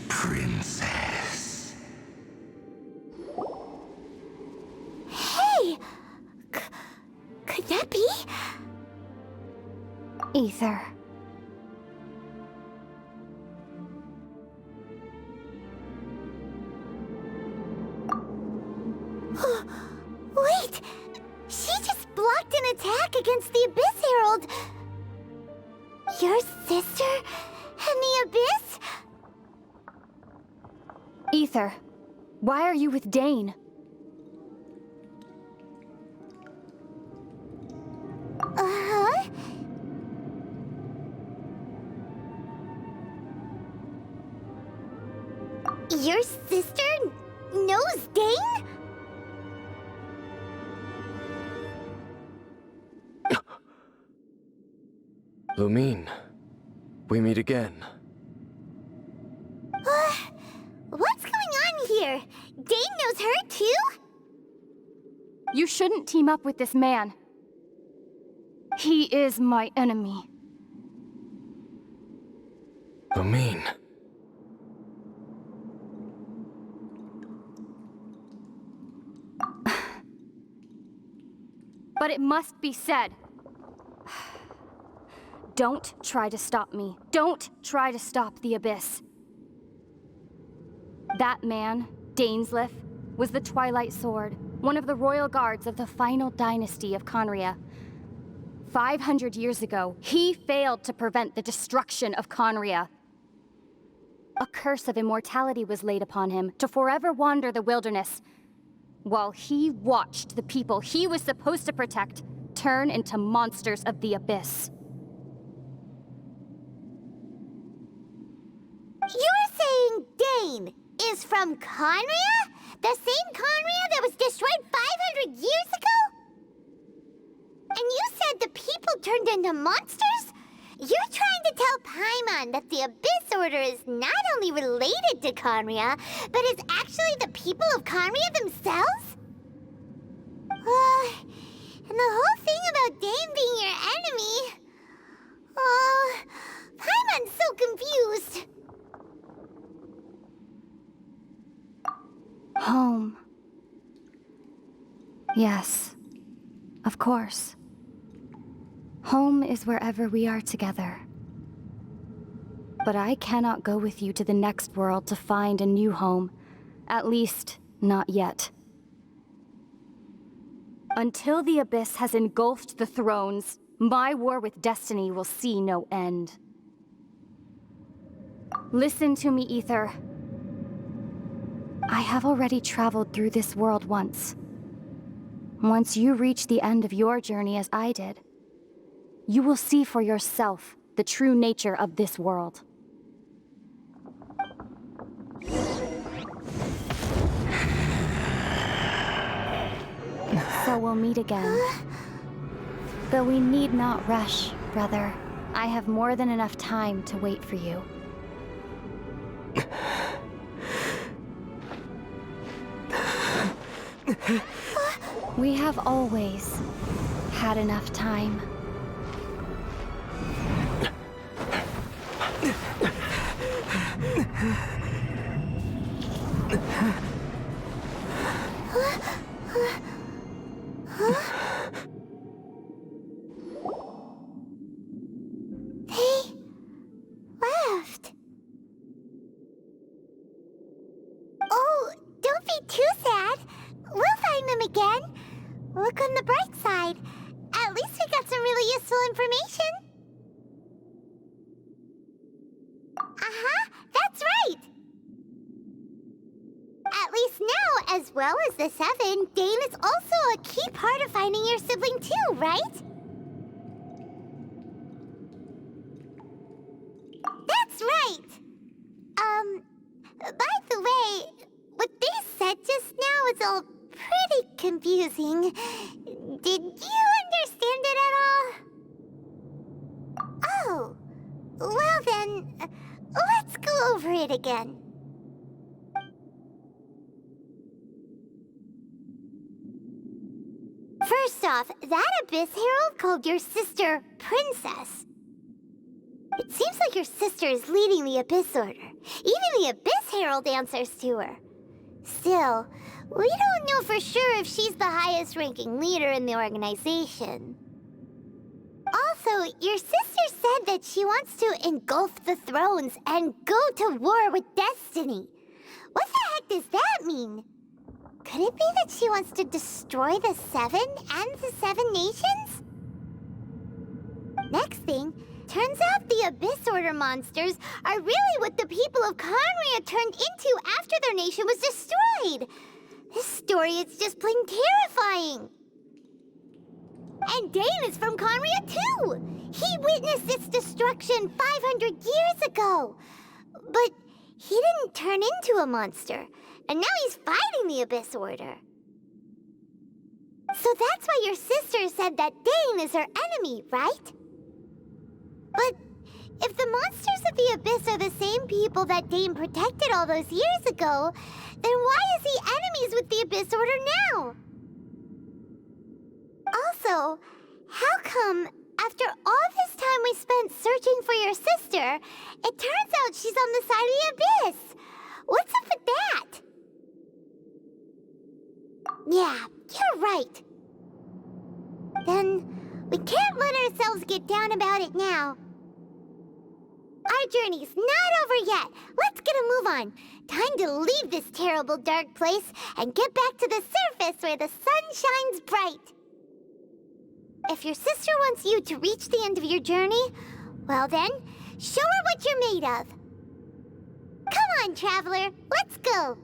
Princess. Hey! Could that be? Aether. Wait! She just blocked an attack against the Abyss Herald! Your sister and the Abyss? Aether, why are you with Dane? Uh-huh. Your sister knows Dane? Lumine, we meet again. What's going on here? Dane knows her too? You shouldn't team up with this man. He is my enemy. Lumine. But it must be said. Don't try to stop me. Don't try to stop the Abyss. That man, Dainsleif, was the Twilight Sword, one of the royal guards of the final dynasty of Conria. 500 years ago, he failed to prevent the destruction of Conria. A curse of immortality was laid upon him to forever wander the wilderness, while he watched the people he was supposed to protect turn into monsters of the Abyss. You're saying Dane is from Conria? The same Conria that was destroyed 500 years ago? And you said the people turned into monsters? You're trying to tell Paimon that the Abyss Order is not only related to Conria, but is actually the people of Conria themselves? And the whole thing about Dane being your enemy... Paimon's so confused. Home. Yes, of course. Home is wherever we are together. But I cannot go with you to the next world to find a new home. At least, not yet. Until the Abyss has engulfed the thrones, my war with destiny will see no end. Listen to me, Aether. I have already traveled through this world once. Once you reach the end of your journey as I did, you will see for yourself the true nature of this world. So we'll meet again. Though we need not rush, brother. I have more than enough time to wait for you. We have always had enough time. be too sad. We'll find them again. Look on the bright side. At least we got some really useful information. Uh-huh, that's right. At least now, as well as the Seven, Dane is also a key part of finding your sibling too, right? That's right! By the way, what they said just now is all pretty confusing. Did you understand it at all? Oh, well then, let's go over it again. First off, that Abyss Herald called your sister Princess. It seems like your sister is leading the Abyss Order. Even the Abyss Herald answers to her. Still, we don't know for sure if she's the highest-ranking leader in the organization. Also, your sister said that she wants to engulf the thrones and go to war with Destiny. What the heck does that mean? Could it be that she wants to destroy the Seven and the Seven Nations? Next thing, turns out the Abyss Order monsters are really what the people of Conria turned into after their nation was destroyed. This story is just plain terrifying. And Dane is from Conria too. He witnessed its destruction 500 years ago. But he didn't turn into a monster. And now he's fighting the Abyss Order. So that's why your sister said that Dane is her enemy, right? But if the monsters of the Abyss are the same people that Dane protected all those years ago, then why is he enemies with the Abyss Order now? Also, how come, after all this time we spent searching for your sister, it turns out she's on the side of the Abyss? What's up with that? Yeah, you're right. Then, we can't let ourselves get down about it now. Our journey's not over yet. Let's get a move on. Time to leave this terrible dark place and get back to the surface where the sun shines bright. If your sister wants you to reach the end of your journey, well then, show her what you're made of. Come on, traveler, let's go.